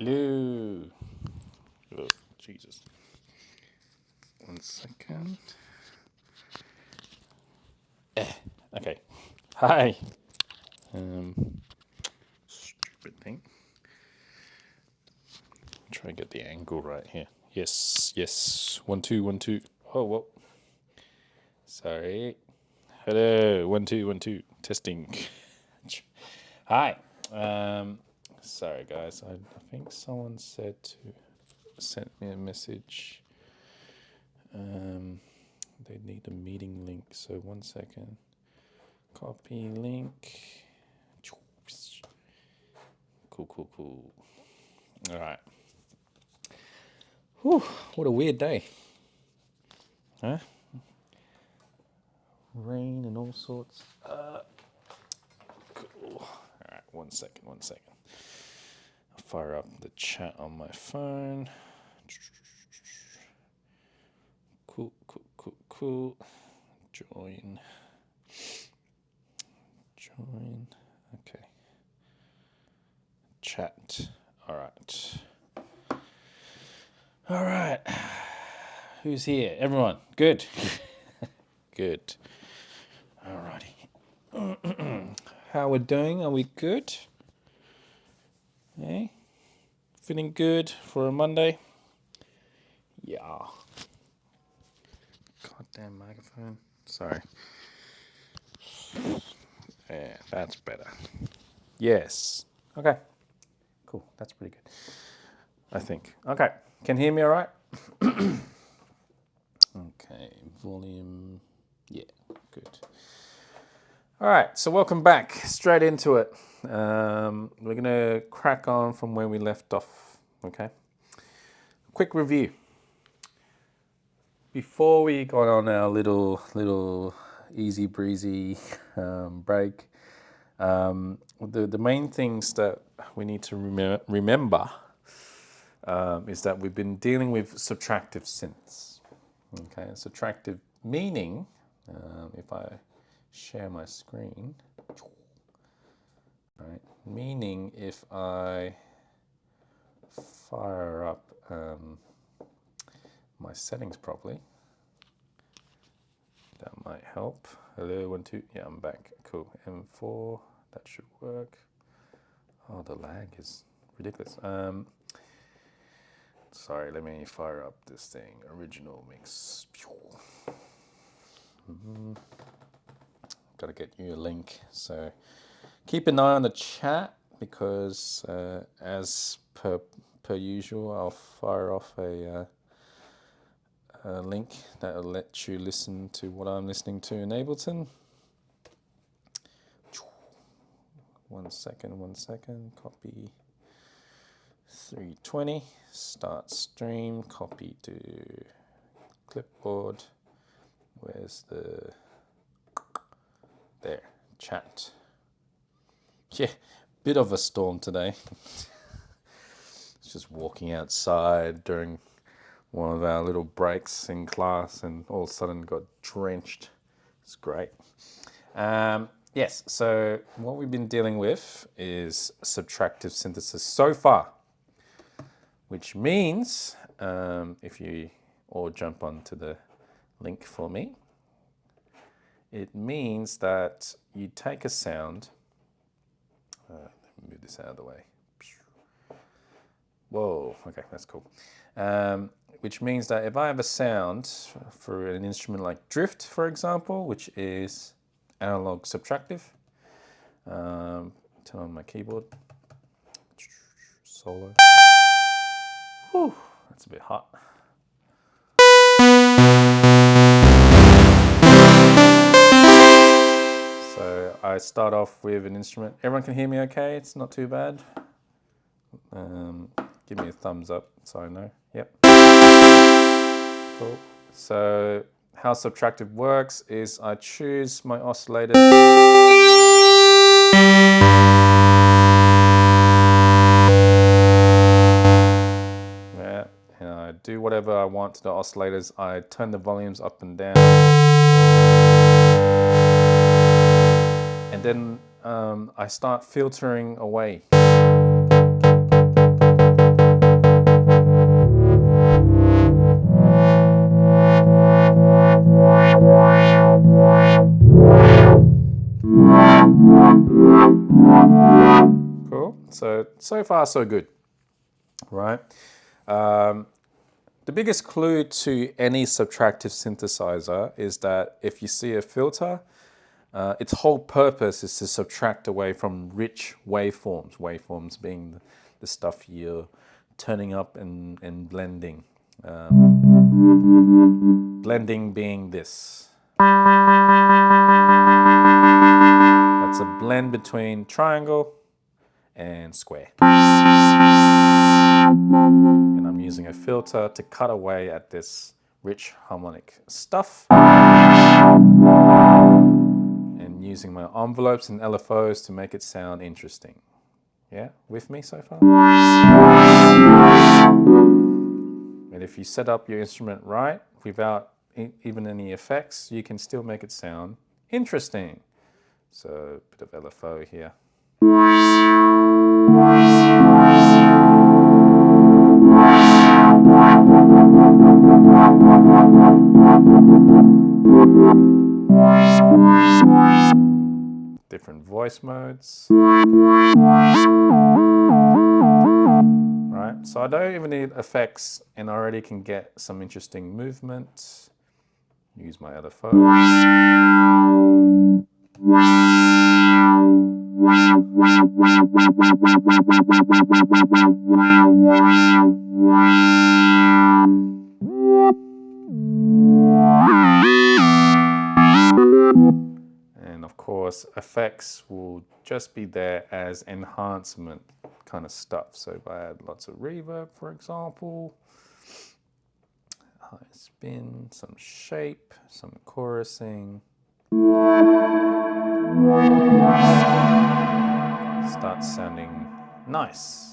Hello. Oh, Jesus. 1 second. Okay. Hi. Stupid thing. Try to get the angle right here. Yes. 1 2 1 2. Oh, whoa. Sorry. Hello. 1 2 1 2. Testing. Hi. Sorry, guys. I think someone said to send me a message. They need a meeting link. So 1 second. Copy link. Cool. All right. Whew, what a weird day. Huh? Rain and all sorts. Cool. All right, 1 second. I'll fire up the chat on my phone. Cool. Join. Okay. Chat. All right. Who's here? Everyone. Good. Good. Alrighty. How we're doing? Are we good? Hey? Feeling good for a Monday? Yeah. Goddamn microphone. Sorry. Yeah, that's better. Yes. Okay. Cool. That's pretty good. I think. Okay. Can you hear me all right? Okay. Volume. Yeah. Good. All right. So welcome back. Straight into it. We're going to crack on from where we left off. Okay. Quick review. Before we got on our little easy breezy break, the main things that we need to remember is that we've been dealing with subtractive synths. Okay, subtractive meaning, if I share my screen, right, meaning if I fire up my settings properly, that might help. Hello, 1 2. Yeah, I'm back. Cool. M4. That should work. Oh, the lag is ridiculous. Sorry, let me fire up this thing. Original mix. Got to get you a link. So keep an eye on the chat because, as per usual, I'll fire off a link that will let you listen to what I'm listening to in Ableton. 1 second. Copy 320. Start stream. Copy to clipboard. Where's the... There. Chat. Yeah, bit of a storm today. Just walking outside during one of our little breaks in class and all of a sudden got drenched. It's great. Yes, so what we've been dealing with is subtractive synthesis so far, which means, if you all jump onto the link for me, it means that you take a sound, let me move this out of the way. Whoa, okay, that's cool. Which means that if I have a sound for an instrument like drift, for example, which is analog subtractive, turn on my keyboard, solo. Whew, that's a bit hot. So I start off with an instrument. Everyone can hear me okay? It's not too bad. Give me a thumbs up so I know. Yep. Cool. So how subtractive works is I choose my oscillator. Yeah, and I do whatever I want to the oscillators. I turn the volumes up and down. And then I start filtering away. So far so good, right? The biggest clue to any subtractive synthesizer is that if you see a filter, its whole purpose is to subtract away from rich waveforms, waveforms being the stuff you're turning up and blending. Blending being this. That's a blend between triangle and square. And I'm using a filter to cut away at this rich harmonic stuff. And using my envelopes and LFOs to make it sound interesting. Yeah, with me so far? And if you set up your instrument right, without even any effects, you can still make it sound interesting. So a bit of LFO here. Different voice modes. Right, so I don't even need effects and I already can get some interesting movement. Use my LFO. And of course, effects will just be there as enhancement kind of stuff. So if I add lots of reverb, for example, high spin, some shape, some chorusing, starts sounding nice.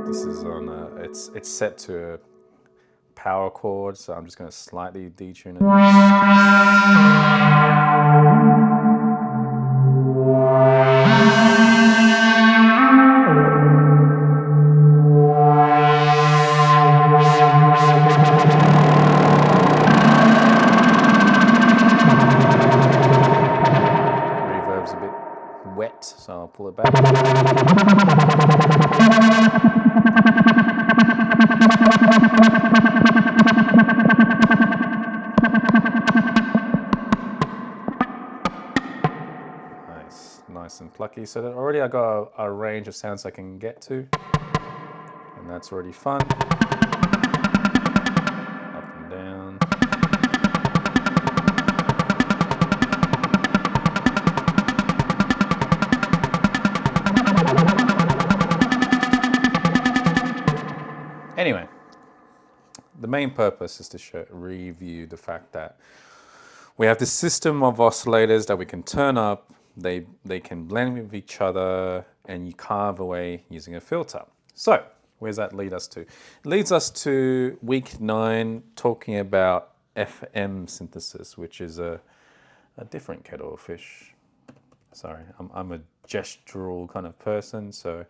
This is on it's set to a power chord, so I'm just going to slightly detune it. Reverb's a bit wet, so I'll pull it back. Nice and plucky. So that already I got a range of sounds I can get to, and that's already fun. Up and down. Anyway, the main purpose is to review the fact that we have this system of oscillators that we can turn up. They can blend with each other and you carve away using a filter. So where does that lead us to? It leads us to week 9, talking about FM synthesis, which is a different kettle of fish. Sorry, I'm a gestural kind of person, so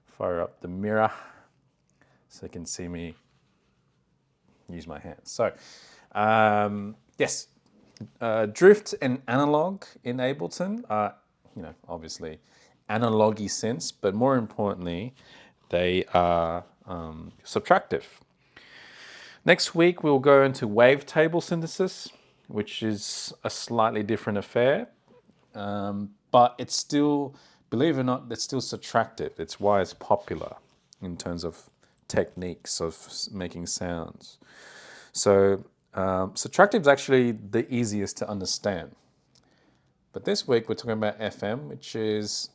fire up the mirror so you can see me use my hands. So yes, drift and analog in Ableton are, obviously analogy synths, but more importantly, they are subtractive. Next week, we'll go into wavetable synthesis, which is a slightly different affair, but it's still, believe it or not, it's still subtractive. It's why it's popular in terms of techniques of making sounds. So subtractive is actually the easiest to understand. But this week we're talking about FM, which is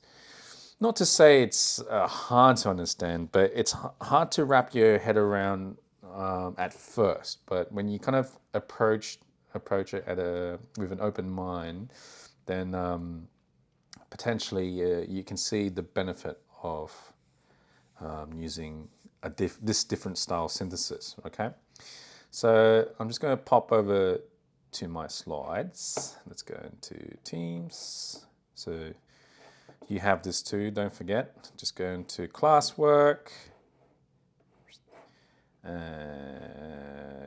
not to say it's hard to understand, but it's hard to wrap your head around at first. But when you kind of approach it with an open mind, then potentially you can see the benefit of using this different style synthesis. Okay. So I'm just going to pop over to my slides. Let's go into Teams. So you have this too, don't forget. Just go into classwork.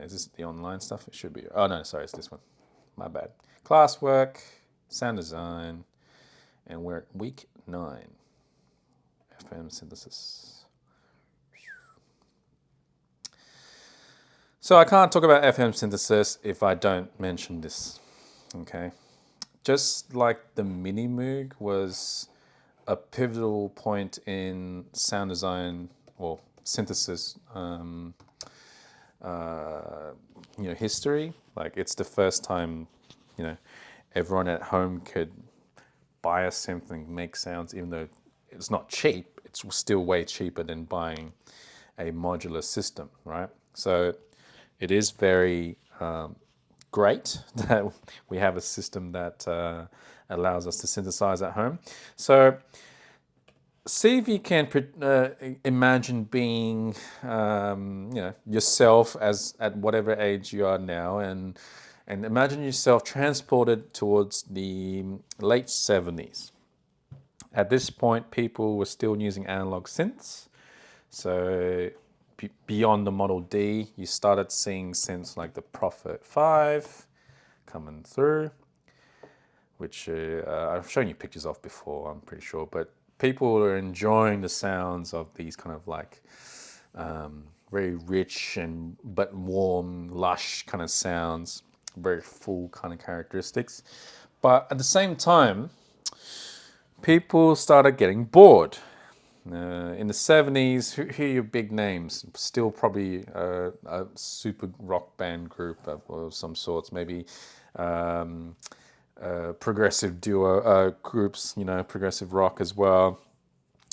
Is this the online stuff? It should be. Oh no, sorry, it's this one. My bad. Classwork, sound design, and we're at week 9. FM synthesis. So I can't talk about FM synthesis if I don't mention this. Okay. Just like the Mini Moog was a pivotal point in sound design or synthesis, history. Like it's the first time, everyone at home could buy a synth and make sounds, even though it's not cheap. It's still way cheaper than buying a modular system, right? So it is very great that we have a system that allows us to synthesize at home. So see if you can imagine being, yourself as at whatever age you are now, and imagine yourself transported towards the late 70s. At this point, people were still using analog synths. So beyond the Model D, you started seeing synths like the Prophet 5 coming through, which I've shown you pictures of before, I'm pretty sure. But people are enjoying the sounds of these kind of like very rich but warm, lush kind of sounds, very full kind of characteristics. But at the same time, people started getting bored. In the 70s, who are your big names? Still probably a super rock band group of some sorts, maybe progressive duo groups, progressive rock as well,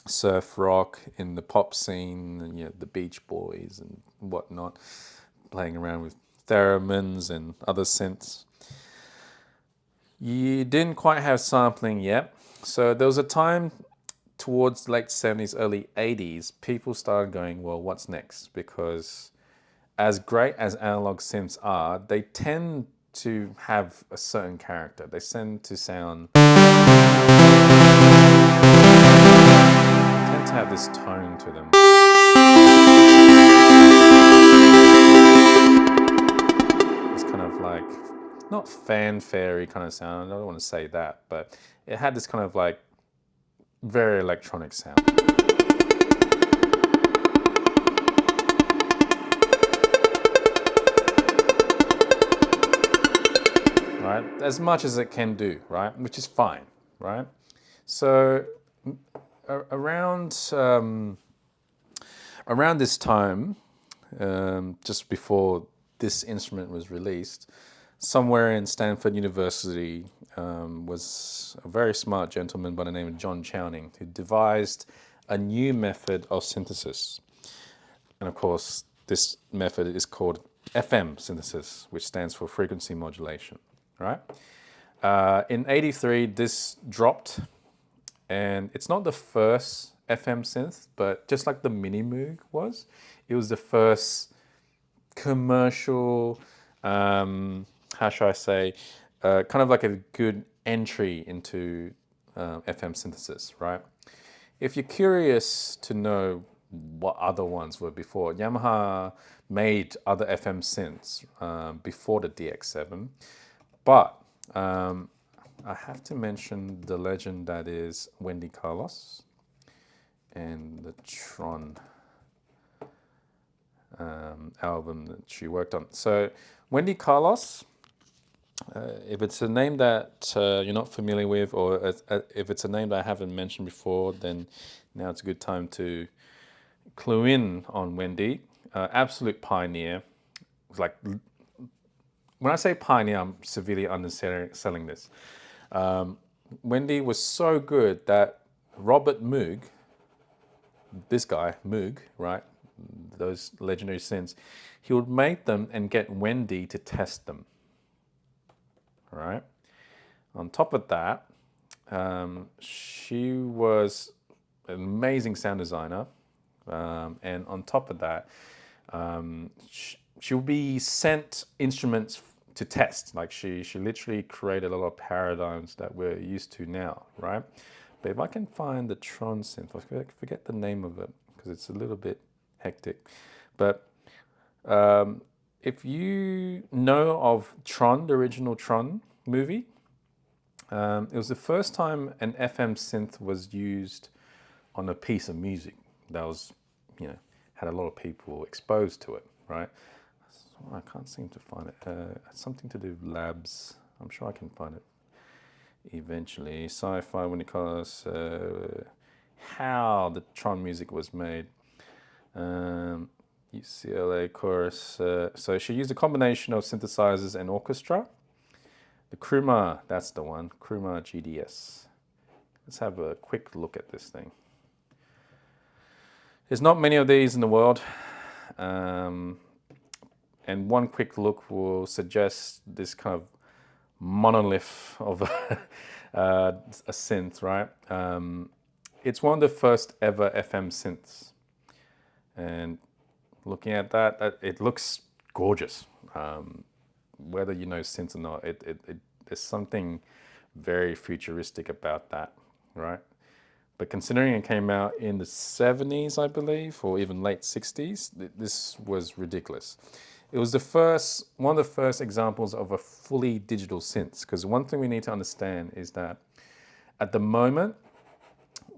surf rock in the pop scene, and the Beach Boys and whatnot, playing around with theremins and other synths. You didn't quite have sampling yet, so there was a time towards late 70s, early 80s, people started going, well, what's next? Because as great as analog synths are, they tend to have a certain character. They tend to have this tone to them. It's kind of like, not fanfare-y kind of sound, I don't want to say that, but it had this kind of like very electronic sound. Right? As much as it can do, right? Which is fine, right? So around this time, just before this instrument was released, somewhere in Stanford University was a very smart gentleman by the name of John Chowning, who devised a new method of synthesis. And of course, this method is called FM synthesis, which stands for frequency modulation, right? In '83, this dropped, and it's not the first FM synth, but just like the Mini Moog was, it was the first commercial, how should I say, kind of like a good entry into FM synthesis, right? If you're curious to know what other ones were before, Yamaha made other FM synths before the DX7, but I have to mention the legend that is Wendy Carlos and the Tron album that she worked on. So Wendy Carlos, if it's a name that you're not familiar with, or if it's a name that I haven't mentioned before, then now it's a good time to clue in on Wendy. Absolute pioneer. Like, when I say pioneer, I'm severely underselling this. Wendy was so good that Robert Moog, this guy, Moog, right? Those legendary synths, he would make them and get Wendy to test them. Right. On top of that, she was an amazing sound designer, and on top of that, she would be sent instruments to test. Like she literally created a lot of paradigms that we're used to now, right? But if I can find the Tron synth, I forget the name of it because it's a little bit hectic. But if you know of Tron, the original Tron movie, it was the first time an FM synth was used on a piece of music that was, had a lot of people exposed to it, right? So I can't seem to find it. It's something to do with labs. I'm sure I can find it eventually. Sci-fi when it calls how the Tron music was made. UCLA chorus. So she used a combination of synthesizers and orchestra. The Kruma, that's the one. Kruma GDS. Let's have a quick look at this thing. There's not many of these in the world. And one quick look will suggest this kind of monolith of a synth, right? It's one of the first ever FM synths. And looking at that, it looks gorgeous. Whether you know synths or not, there's something very futuristic about that, right? But considering it came out in the 70s, I believe, or even late 60s, this was ridiculous. It was one of the first examples of a fully digital synth. Because one thing we need to understand is that at the moment,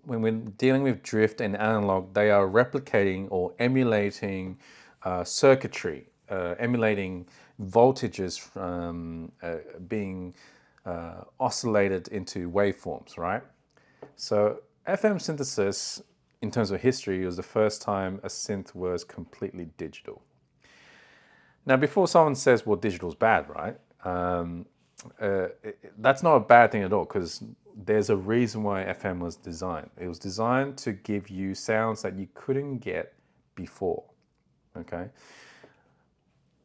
when we're dealing with drift and analog, they are replicating or emulating circuitry, emulating voltages being oscillated into waveforms, right? So FM synthesis, in terms of history, was the first time a synth was completely digital. Now, before someone says, well, digital's bad, right? That's not a bad thing at all, because there's a reason why FM was designed. It was designed to give you sounds that you couldn't get before, okay?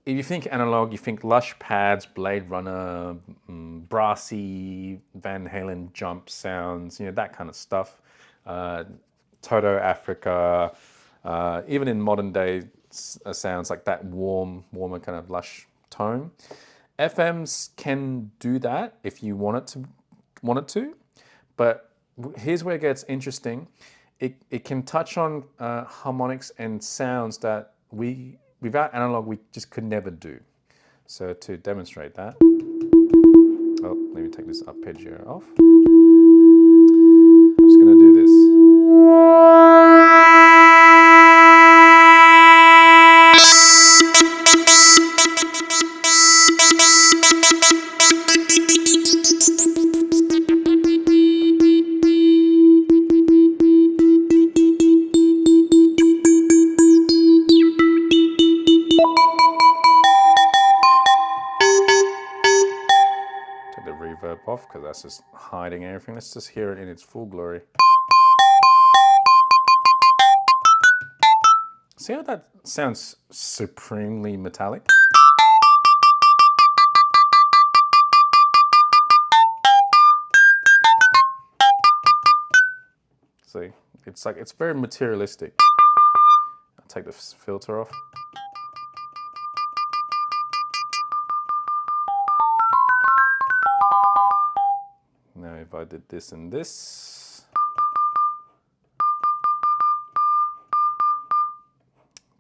If you think analog, you think Lush Pads, Blade Runner, brassy Van Halen jump sounds, that kind of stuff. Toto Africa, even in modern day sounds like that warmer kind of lush tone. FMs can do that if you want it to, but here's where it gets interesting. It can touch on harmonics and sounds that without analog, we just could never do. So to demonstrate that, let me take this arpeggio off. I'm just going to do this. Take the reverb off because that's just hiding everything. Let's just hear it in its full glory. See how that sounds supremely metallic? See, it's very materialistic. I'll take the filter off. Now if I did this and this,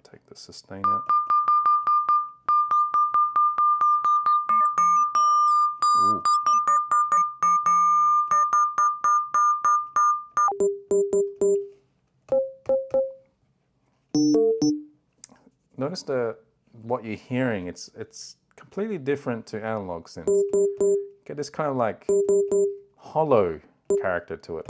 take the sustain out. Ooh. Notice what you're hearing, it's completely different to analog synth. Get this kind of like hollow character to it.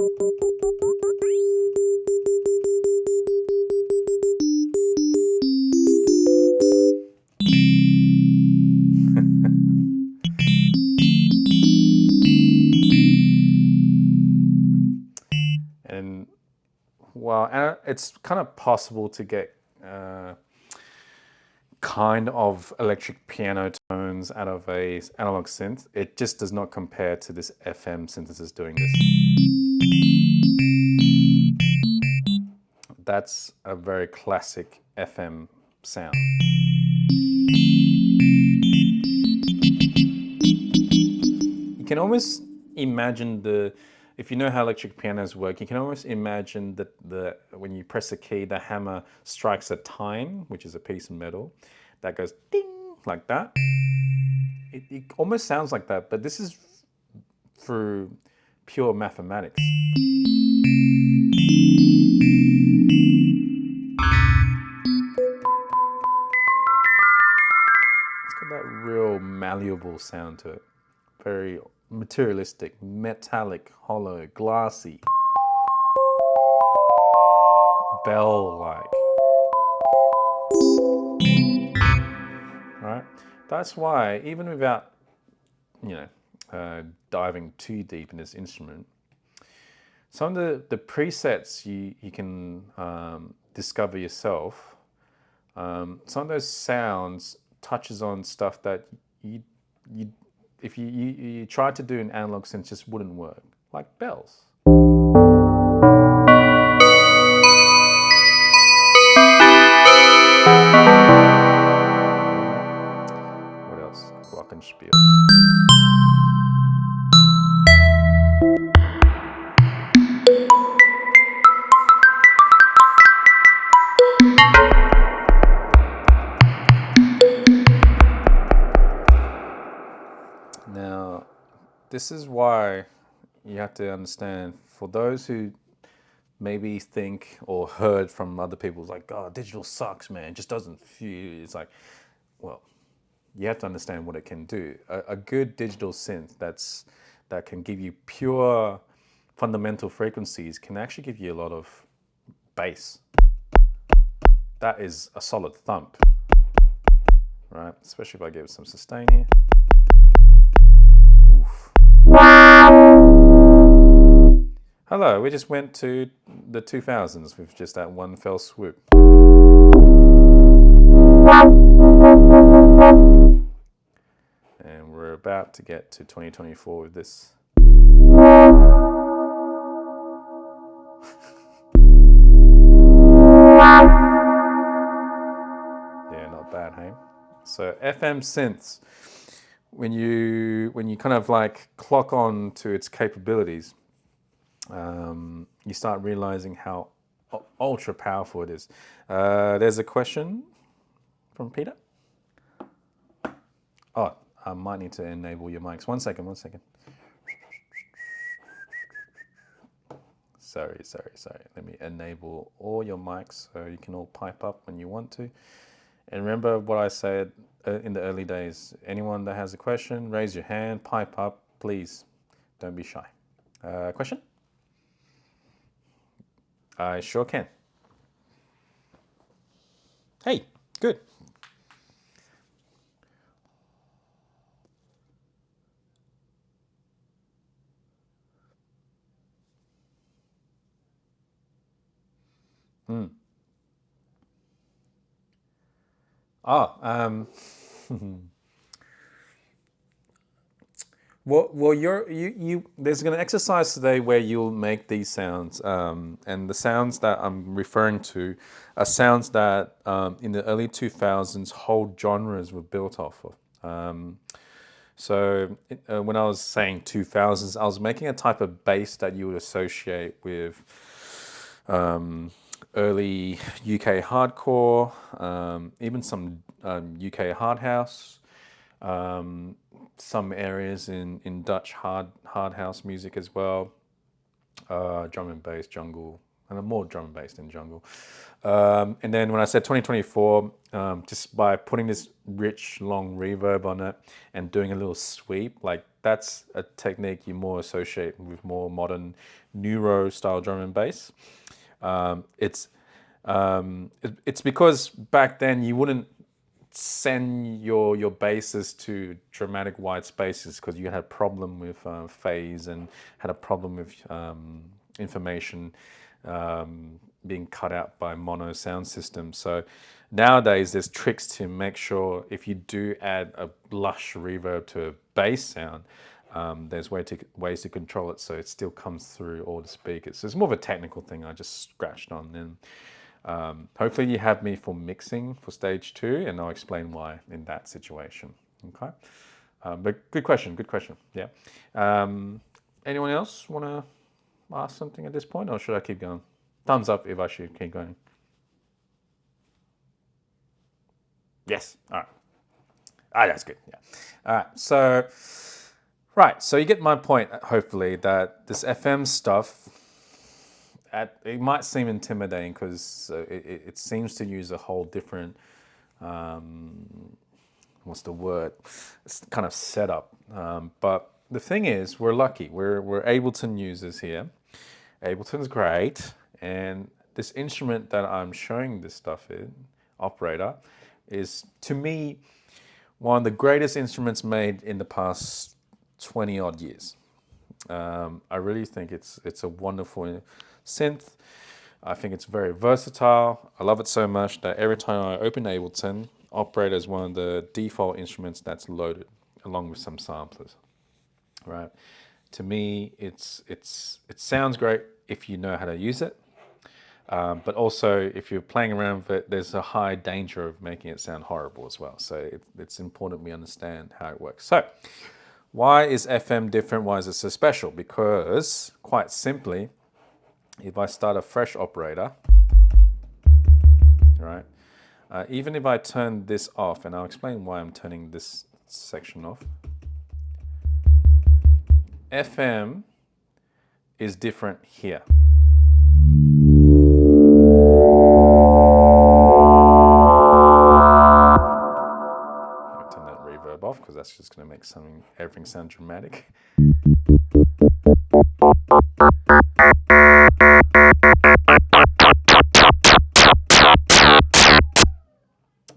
And while it's kind of possible to get kind of electric piano tones out of a analog synth, it just does not compare to this FM synthesis doing this. That's a very classic FM sound. You can almost imagine the if you know how electric pianos work, you can almost imagine that when you press a key, the hammer strikes a tine, which is a piece of metal, that goes ding like that. It almost sounds like that, but this is through pure mathematics. It's got that real malleable sound to it. Very materialistic, metallic, hollow, glassy, bell-like. Right? That's why, even without, you know, diving too deep in this instrument, some of the presets you can discover yourself, some of those sounds touches on stuff that you if you try to do an analog sense just wouldn't work, like bells. What else? Glockenspiel. Now, this is why you have to understand, for those who maybe think or heard from other people, it's like, oh, digital sucks, man, it just doesn't feel. It's like, well, you have to understand what it can do. A good digital synth that can give you pure fundamental frequencies can actually give you a lot of bass. That is a solid thump, right? Especially if I give it some sustain here. Oof. Hello, we just went to the 2000s with just that one fell swoop. And we're about to get to 2024 with this. Yeah, not bad, hey? So FM synths, when you kind of like clock on to its capabilities, you start realizing how ultra powerful it is. There's a question from Peter. Oh, I might need to enable your mics. One second. Sorry. Let me enable all your mics so you can all pipe up when you want to. And remember what I said in the early days. Anyone that has a question, raise your hand, pipe up, please. Don't be shy. Question? I sure can. Hey, good. Well, there's an exercise today where you'll make these sounds, and the sounds that I'm referring to are sounds that in the early 2000s whole genres were built off of. So when I was saying 2000s, I was making a type of bass that you would associate with early UK hardcore, even some UK hard house, some areas in Dutch hard house music as well, drum and bass, jungle, and more drum and bass than jungle. And then when I said 2024, just by putting this rich long reverb on it and doing a little sweep, like that's a technique you more associate with more modern neuro style drum and bass. It's because back then you wouldn't send your basses to dramatic wide spaces because you had a problem with phase and had a problem with information being cut out by mono sound systems. So nowadays there's tricks to make sure if you do add a lush reverb to a bass sound, there's ways to control it so it still comes through all the speakers. So it's more of a technical thing I just scratched on. And hopefully you have me for mixing for stage 2, and I'll explain why in that situation. Okay, but good question. Yeah. Anyone else want to ask something at this point, or should I keep going? Thumbs up if I should keep going. Yes. All right. Ah, that's good. Yeah. All right. So, so you get my point, hopefully, that this FM stuff, it might seem intimidating because it seems to use a whole different, what's the word? It's kind of setup. But the thing is, we're lucky. We're Ableton users here. Ableton's great. And this instrument that I'm showing this stuff in, Operator, is, to me, one of the greatest instruments made in the past 20 odd years. I really think it's a wonderful synth. I think it's very versatile. I love it so much that every time I open Ableton, Operator is one of the default instruments that's loaded, along with some samplers. Right? To me, it sounds great if you know how to use it. But also, if you're playing around with it, there's a high danger of making it sound horrible as well. So it's important we understand how it works. So why is FM different? Why is it so special? Because, quite simply, if I start a fresh operator, right, even if I turn this off, and I'll explain why I'm turning this section off, FM is different here. Turn that reverb off because that's just going to make everything sound dramatic.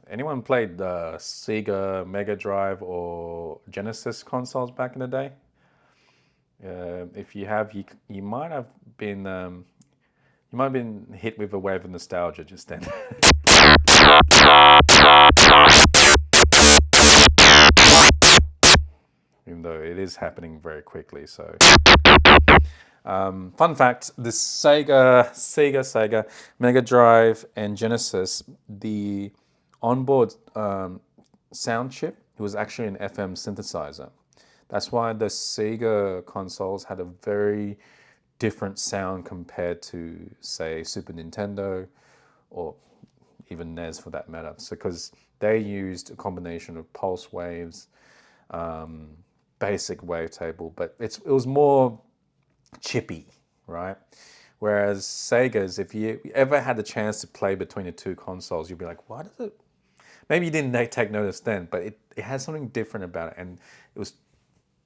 Anyone played the Sega Mega Drive or Genesis consoles back in the day? If you have, you might have been hit with a wave of nostalgia just then. Even though it is happening very quickly. So, fun fact: the Sega Mega Drive and Genesis, the onboard sound chip was actually an FM synthesizer. That's why the Sega consoles had a very different sound compared to, say, Super Nintendo or even NES for that matter. So, because they used a combination of pulse waves, basic wavetable, but it was more chippy, right? Whereas Sega's, if you ever had the chance to play between the two consoles, you'd be like, why does it? Maybe you didn't take notice then, but it had something different about it, and it was,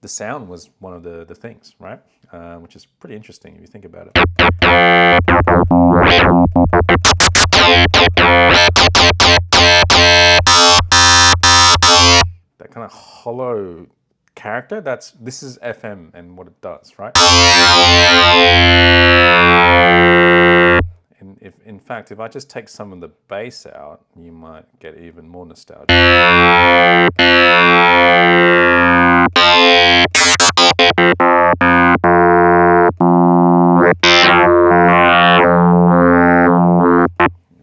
the sound was one of the things, right? Which is pretty interesting if you think about it. That kind of hollow character, this is FM and what it does, right? And in fact, if I just take some of the bass out, you might get even more nostalgia.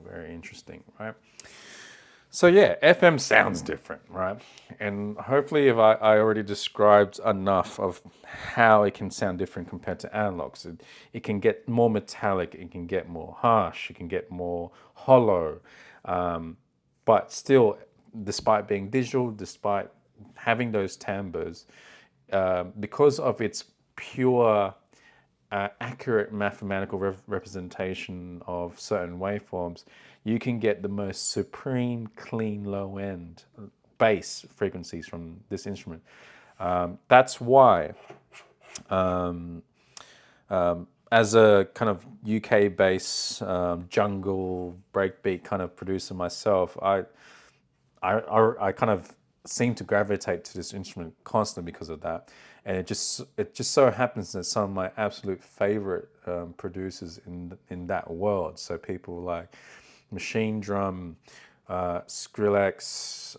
Very interesting, right? So yeah, FM sounds different, right? And hopefully if I already described enough of how it can sound different compared to analogs. It can get more metallic, it can get more harsh, it can get more hollow. But still, despite being digital, despite having those timbres, because of its pure, accurate mathematical representation of certain waveforms, you can get the most supreme, clean, low-end bass frequencies from this instrument. That's why, as a kind of UK bass, jungle, breakbeat kind of producer myself, I kind of seem to gravitate to this instrument constantly because of that. And it just so happens that some of my absolute favorite producers in that world, so people like Machine Drum, Skrillex,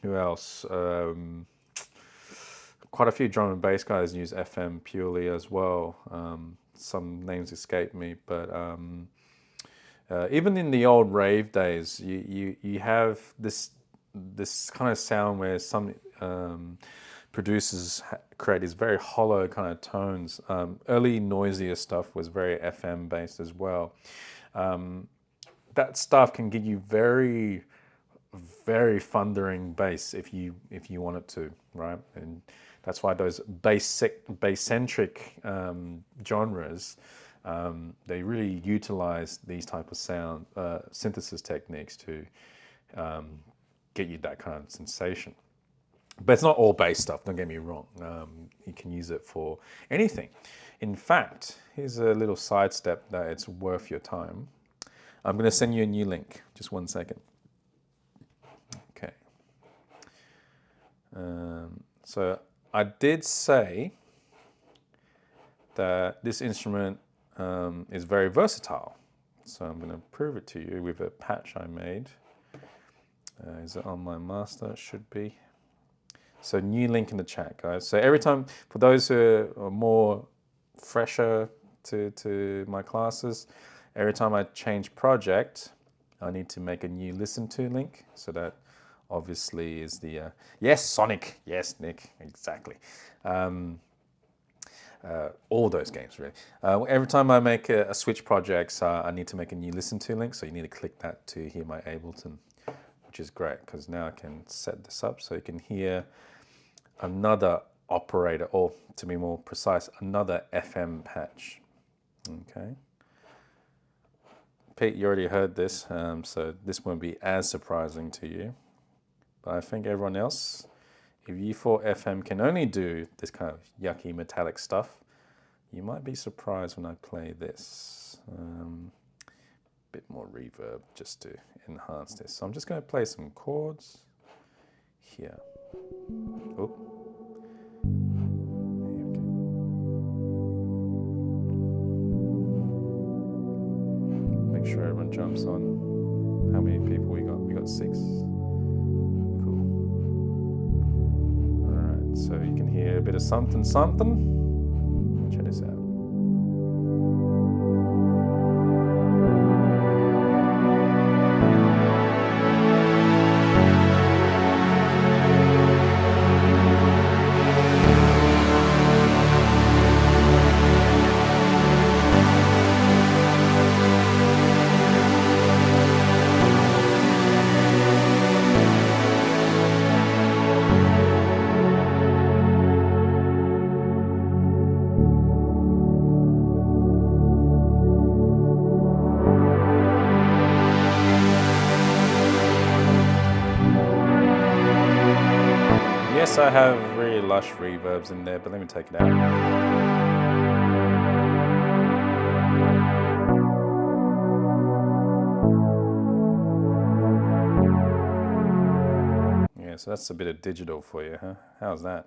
who else? Quite a few drum and bass guys use FM purely as well. Some names escape me, but even in the old rave days, you have this kind of sound where some producers create these very hollow kind of tones. Early noisier stuff was very FM based as well. That stuff can give you very, very thundering bass if you want it to, right? And that's why those bass-centric genres, they really utilize these type of sound synthesis techniques to get you that kind of sensation. But it's not all bass stuff, don't get me wrong. You can use it for anything. In fact, here's a little sidestep that it's worth your time. I'm going to send you a new link. Just 1 second. Okay. So I did say that this instrument is very versatile. So I'm going to prove it to you with a patch I made. Is it on my master? It should be. So new link in the chat, guys. So every time, for those who are more fresher to my classes, every time I change project, I need to make a new listen to link. So that obviously is the, yes, Sonic. Yes, Nick, exactly. All those games, really. Every time I make a switch projects, I need to make a new listen to link. So you need to click that to hear my Ableton, which is great because now I can set this up so you can hear another operator, or to be more precise, another FM patch. Okay. Pete, you already heard this, so this won't be as surprising to you. But I think everyone else, if you thought FM can only do this kind of yucky metallic stuff, you might be surprised when I play this. Bit more reverb just to enhance this. So I'm just going to play some chords here. Oh. Here we go. Make sure everyone jumps on. How many people we got? We got 6. Cool. All right, so you can hear a bit of something, something. Check this out. Yes, I have really lush reverbs in there, but let me take it out. Yeah, so that's a bit of digital for you, huh? How's that?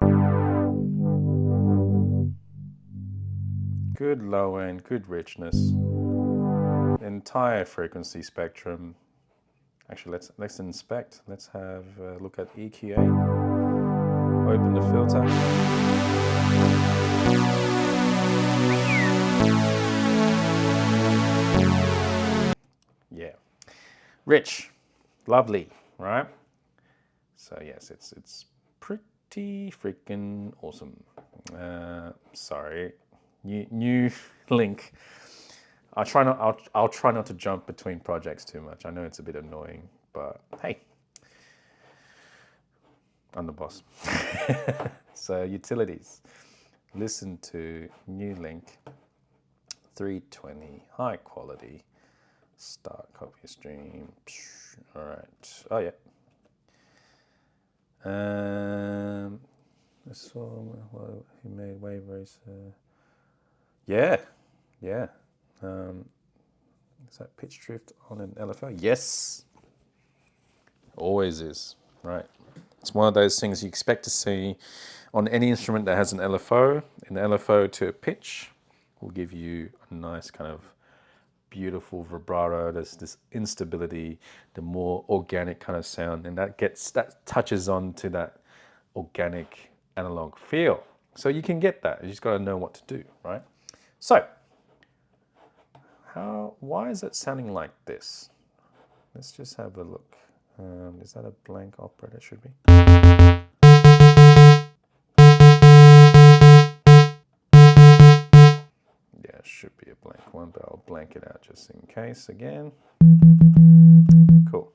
Good low end, good richness. Entire frequency spectrum. Actually, let's inspect. Let's have a look at EQA. Open the filter. Yeah, rich, lovely, right? So yes, it's pretty freaking awesome. Sorry, new link. I'll try not to jump between projects too much. I know it's a bit annoying, but hey, I'm the boss. So utilities, listen to new link, 320, high quality, start copy stream. All right. Oh yeah. I saw he made Wave Racer. Yeah. Is that pitch drift on an LFO? Yes. Always is, right? It's one of those things you expect to see on any instrument that has an LFO. An LFO to a pitch will give you a nice kind of beautiful vibrato. There's this instability, the more organic kind of sound, and that touches on to that organic analog feel. So you can get that. You just got to know what to do, right? So, why is it sounding like this? Let's just have a look. Is that a blank operator? Should be. should be a blank one, but I'll blank it out just in case again. Cool.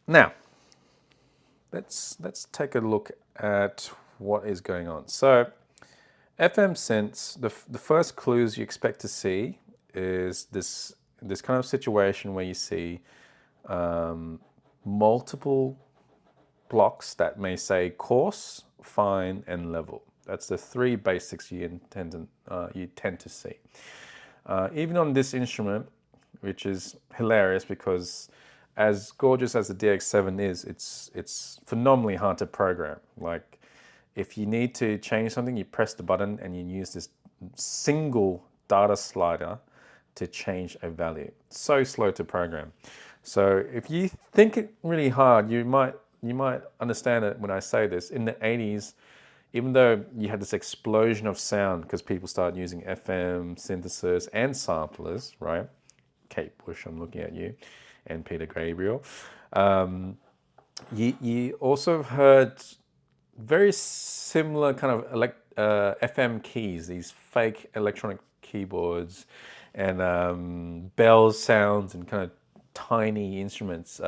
Now, let's take a look at what is going on. So, FM synths, the first clues you expect to see is this kind of situation where you see multiple blocks that may say coarse, fine, and level. That's the three basics you tend to see. Even on this instrument, which is hilarious because as gorgeous as the DX7 is, it's phenomenally hard to program. Like if you need to change something, you press the button and you use this single data slider to change a value. So slow to program. So if you think it really hard, you might understand it when I say this. In the 80s, even though you had this explosion of sound because people started using FM synthesizers and samplers, right? Kate Bush, I'm looking at you, and Peter Gabriel. You also heard very similar kind of FM keys, these fake electronic keyboards and bell sounds and kind of tiny instruments,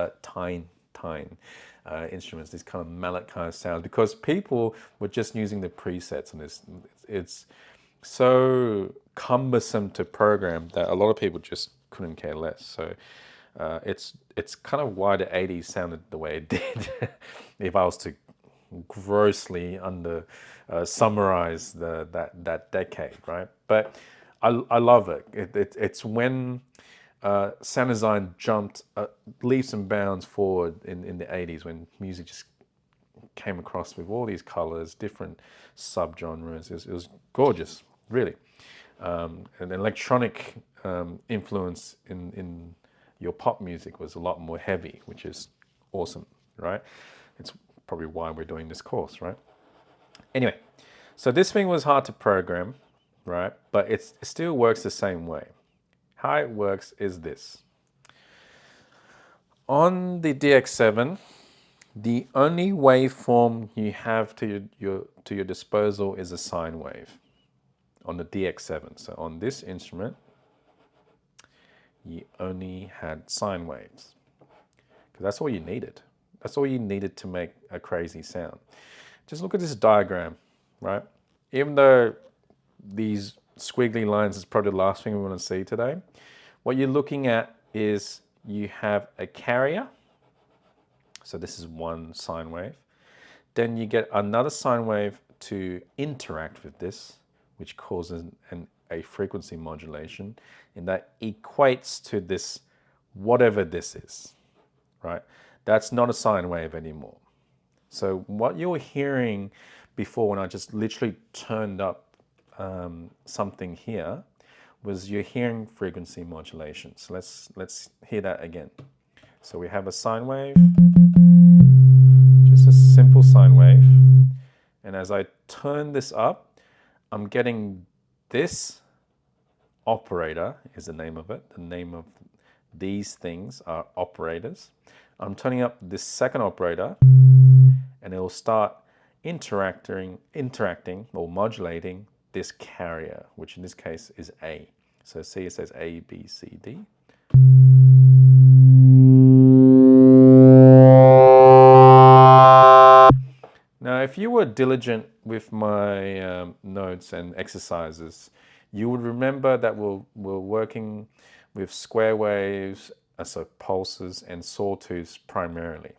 instruments, these kind of mallet kind of sounds, because people were just using the presets on this. It's so cumbersome to program that a lot of people just couldn't care less. So it's kind of why the 80s sounded the way it did. If I was to grossly summarize that decade, right? But I love it. It's when sound design jumped leaps and bounds forward in the 80s, when music just came across with all these colors, different subgenres. It was gorgeous, really. And electronic influence in your pop music was a lot more heavy, which is awesome, right? It's probably why we're doing this course, right? Anyway, so this thing was hard to program, right? But it still works the same way. How it works is this. On the DX7, the only waveform you have to your disposal is a sine wave on the DX7. So on this instrument, you only had sine waves because that's all you needed. That's all you needed to make a crazy sound. Just look at this diagram, right? Even though these squiggly lines is probably the last thing we want to see today, what you're looking at is you have a carrier. So this is one sine wave. Then you get another sine wave to interact with this, which causes a frequency modulation, and that equates to this, whatever this is, right? That's not a sine wave anymore. So what you were hearing before, when I just literally turned up something here, was you're hearing frequency modulation. So let's hear that again. So we have a sine wave, just a simple sine wave. And as I turn this up, I'm getting this operator is the name of it. The name of these things are operators. I'm turning up this second operator and it will start interacting or modulating this carrier, which in this case is A. So see, it says A, B, C, D. Now, if you were diligent with my notes and exercises, you would remember that we're working with square waves, so pulses, and sawtooths primarily.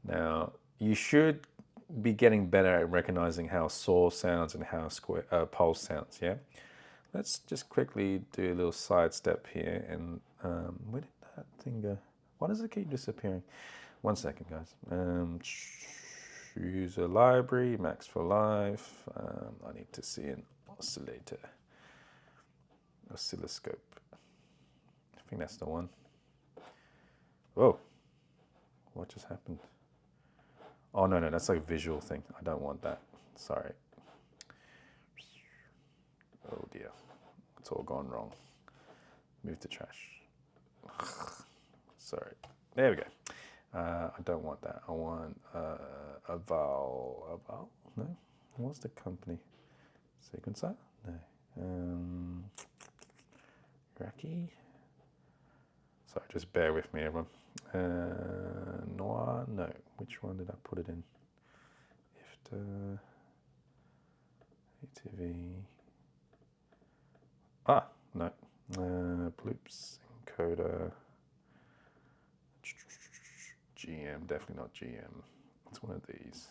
Now, you should be getting better at recognizing how saw sounds and how pulse sounds, yeah? Let's just quickly do a little side step here. And where did that thing go? Why does it keep disappearing? 1 second, guys. User library, Max for Life. I need to see an oscilloscope. I think that's the one. Whoa, what just happened? Oh, no, that's like a visual thing. I don't want that. Sorry. Oh dear, it's all gone wrong. Move to trash. Sorry. There we go. I don't want that. I want Aval. No? What's the company? Sequencer? No. Iraqi. Sorry, just bear with me, everyone. Noir, no. Which one did I put it in? IFTA, ATV. Ah, no. Bloops, encoder. GM, definitely not GM. It's one of these.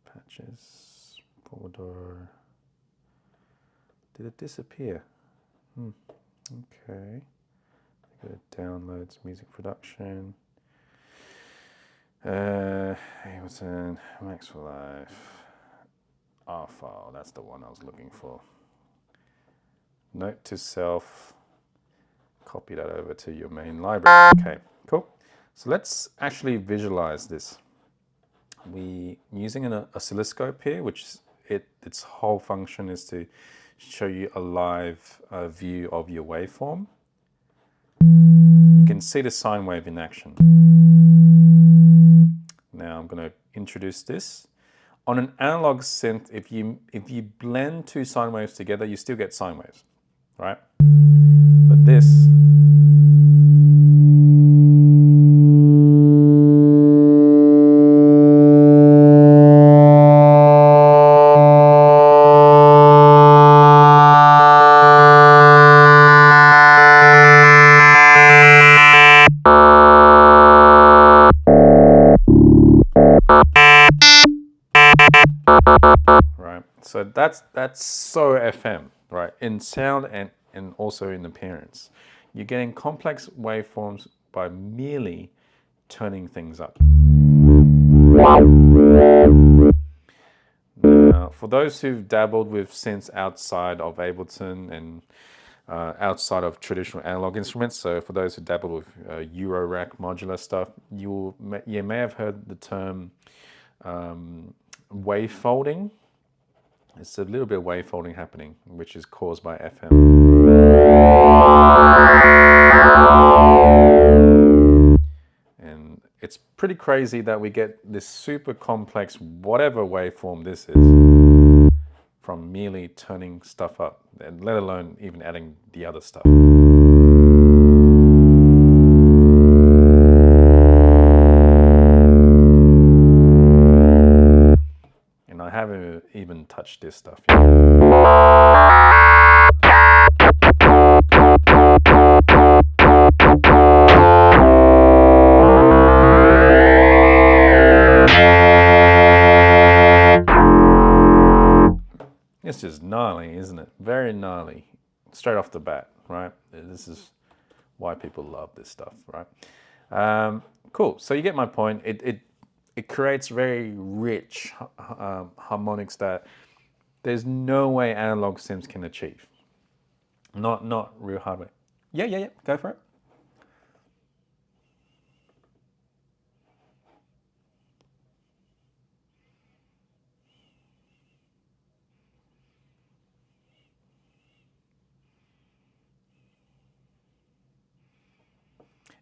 Patches, Pomodoro. Did it disappear? Okay. Go to downloads, music production. Ableton, Max for Life. R file, that's the one I was looking for. Note to self. Copy that over to your main library. Okay, cool. So let's actually visualize this. We're using an oscilloscope here, which its whole function is to show you a live view of your waveform. You can see the sine wave in action. Now I'm going to introduce this. On an analog synth, if you blend two sine waves together, you still get sine waves, right? But this right? So that's so FM, right? In sound and also in appearance. You're getting complex waveforms by merely turning things up. Now, for those who've dabbled with synths outside of Ableton and outside of traditional analog instruments, so for those who dabble with Eurorack modular stuff, you may have heard the term wave folding. It's a little bit of wave folding happening, which is caused by FM. And it's pretty crazy that we get this super complex, whatever waveform this is, from merely turning stuff up, and let alone even adding the other stuff. And I haven't even touched this stuff yet. It's just gnarly, isn't it? Very gnarly, straight off the bat, right? This is why people love this stuff, right? Cool, so you get my point. It creates very rich harmonics that there's no way analog synths can achieve. Not real hardware. Yeah, go for it.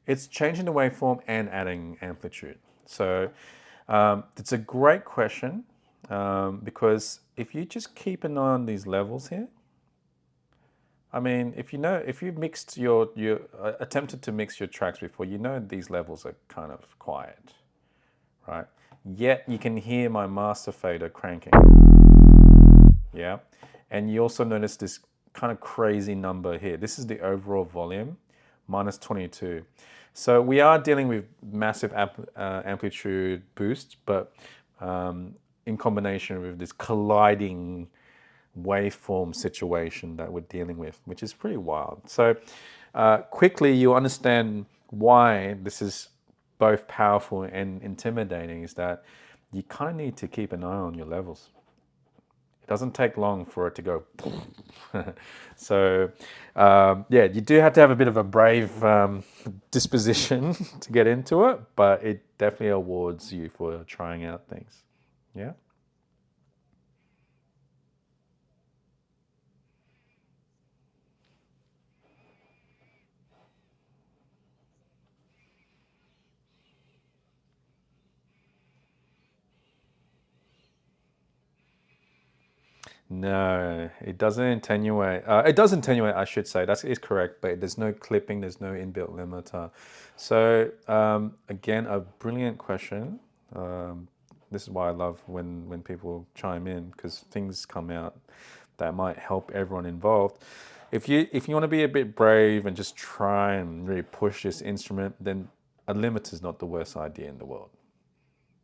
It's changing the waveform and adding amplitude. So it's a great question because if you just keep an eye on these levels here, I mean, if you mixed you attempted to mix your tracks before, you know these levels are kind of quiet, right? Yet you can hear my master fader cranking, yeah? And you also notice this kind of crazy number here. This is the overall volume, minus 22. So we are dealing with massive amplitude boosts, but in combination with this colliding waveform situation that we're dealing with, which is pretty wild. So quickly you understand why this is both powerful and intimidating, is that you kind of need to keep an eye on your levels. It doesn't take long for it to go. So yeah, you do have to have a bit of a brave disposition to get into it, but it definitely awards you for trying out things. Yeah. No, it doesn't attenuate. It does attenuate, I should say. That is correct, but there's no clipping, there's no inbuilt limiter. So again, a brilliant question. This is why I love when people chime in, because things come out that might help everyone involved. If you want to be a bit brave and just try and really push this instrument, then a limiter is not the worst idea in the world.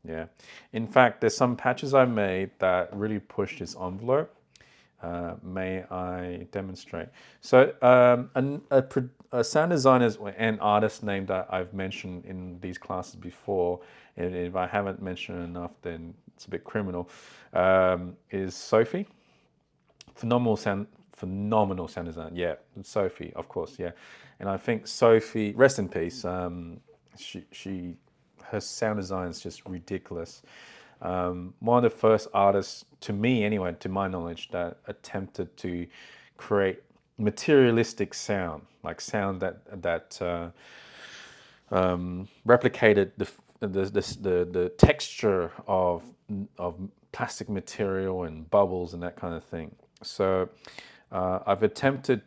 Yeah. In fact, there's some patches I made that really push this envelope. May I demonstrate? So a sound designer and artist name that I've mentioned in these classes before, and if I haven't mentioned enough, then it's a bit criminal, is Sophie. Phenomenal sound design. Yeah, Sophie, of course, yeah. And I think Sophie, rest in peace, her sound design is just ridiculous. One of the first artists, to me anyway, to my knowledge, that attempted to create materialistic sound, like sound that replicated the texture of plastic material and bubbles and that kind of thing. So I've attempted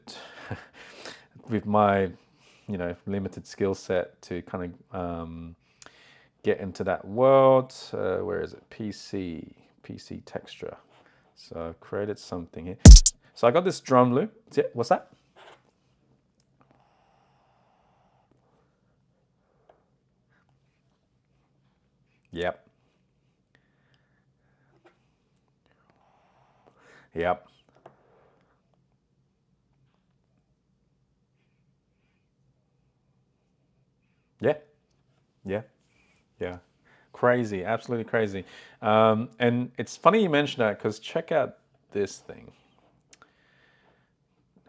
with my limited skill set to kind of get into that world. Where is it? PC texture. So I've created something here. So I got this drum loop. What's that? Yep. Yep. Yeah. Yeah. Yeah. Crazy. Absolutely crazy. And it's funny you mentioned that, because check out this thing.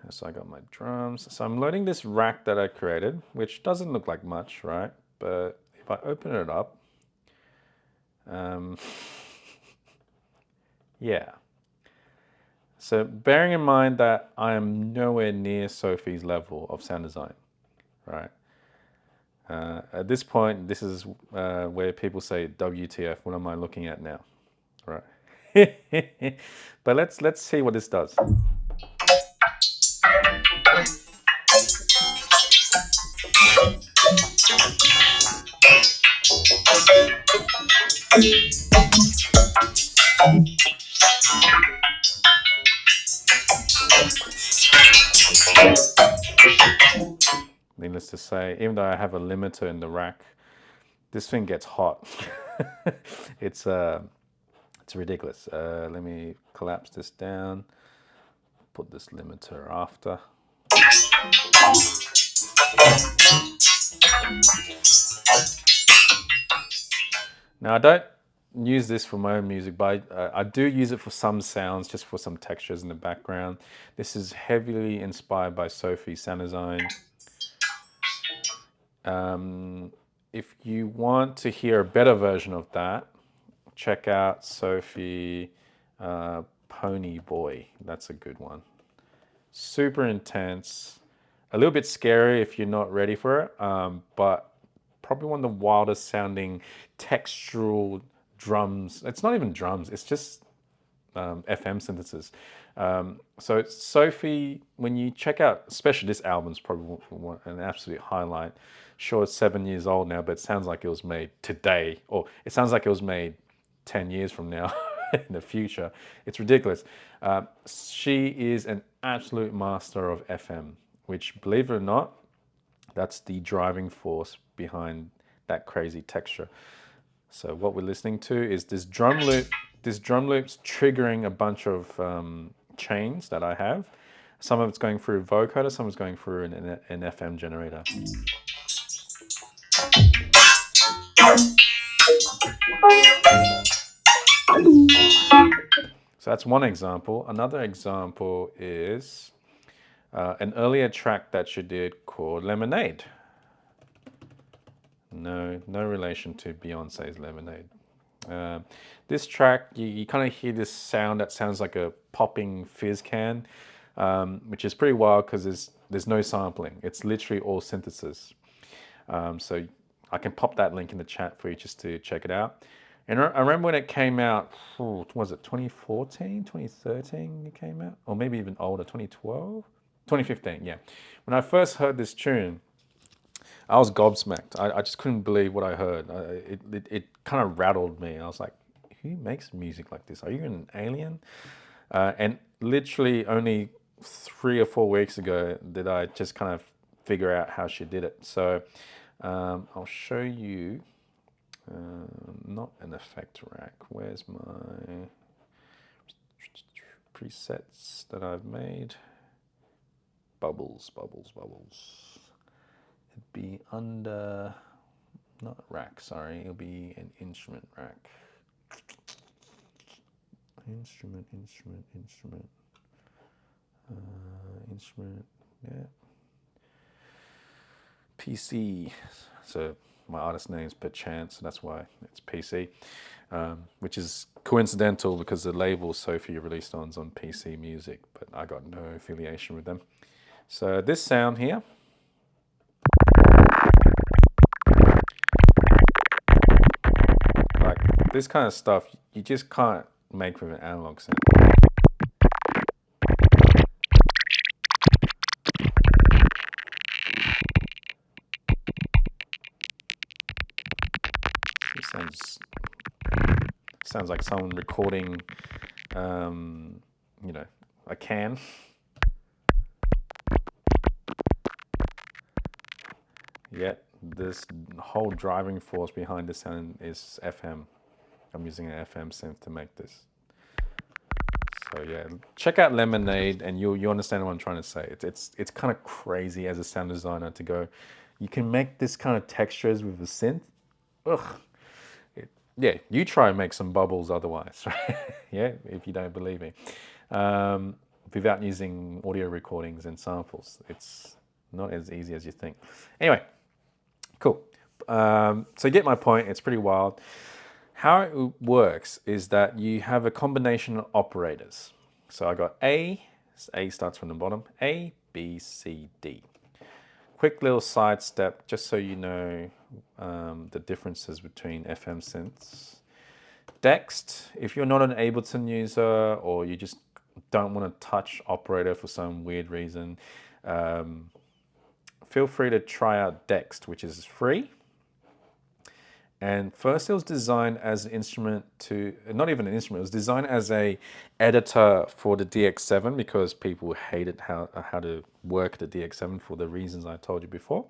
So I got my drums. So I'm loading this rack that I created, which doesn't look like much, right? But if I open it up, yeah. So bearing in mind that I am nowhere near Sophie's level of sound design, right? At this point, this is where people say, "WTF? What am I looking at now?" Right? But let's see what this does. Needless to say, even though I have a limiter in the rack, this thing gets hot. it's ridiculous. Let me collapse this down. Put this limiter after. Now I don't use this for my own music, but I do use it for some sounds, just for some textures in the background. This is heavily inspired by Sophie's sound design. If you want to hear a better version of that, check out Sophie Pony Boy. That's a good one. Super intense, a little bit scary if you're not ready for it, but probably one of the wildest sounding textural drums. It's not even drums, it's just FM synthesis. So it's Sophie, when you check out, especially this album's probably an absolute highlight. Sure, it's 7 years old now, but it sounds like it was made today, or it sounds like it was made 10 years from now in the future. It's ridiculous. She is an absolute master of FM, which, believe it or not, that's the driving force behind that crazy texture. So what we're listening to is this drum loop. This drum loop's triggering a bunch of chains that I have. Some of it's going through vocoder, some of it's going through an FM generator. So that's one example. Another example is an earlier track that she did called Lemonade. No relation to Beyonce's Lemonade. This track, you kind of hear this sound that sounds like a popping fizz can, which is pretty wild because there's no sampling. It's literally all synthesis. So I can pop that link in the chat for you just to check it out. And I remember when it came out, was it 2014, 2013 it came out? Or maybe even older, 2012? 2015, yeah. When I first heard this tune, I was gobsmacked. I just couldn't believe what I heard. It kind of rattled me. I was like, who makes music like this? Are you an alien? And literally only 3 or 4 weeks ago did I just kind of figure out how she did it. So I'll show you, not an effect rack. Where's my presets that I've made? Bubbles, bubbles, bubbles. It'd be under, not rack, sorry. It'll be an instrument rack. Instrument, yeah. PC. So my artist name's Perchance, so that's why it's PC, which is coincidental because the label Sophie released on's on PC Music, but I got no affiliation with them. So this sound here, like this kind of stuff, you just can't make with an analog sound. It sounds like someone recording, you know, a can. Yet this whole driving force behind this sound is FM. I'm using an FM synth to make this. So yeah, check out Lemonade and you understand what I'm trying to say. It's kind of crazy as a sound designer to go, you can make this kind of textures with a synth. Ugh. Yeah, you try and make some bubbles otherwise, right? Yeah, if you don't believe me. Without using audio recordings and samples. It's not as easy as you think. Anyway, cool. So you get my point, it's pretty wild. How it works is that you have a combination of operators. So I got A starts from the bottom, A, B, C, D. Quick little side step, just so you know the differences between FM synths. Dext, if you're not an Ableton user or you just don't want to touch operator for some weird reason, feel free to try out Dext, which is free. And first it was designed as an instrument to, not even an instrument, it was designed as a editor for the DX7 because people hated how to work the DX7 for the reasons I told you before.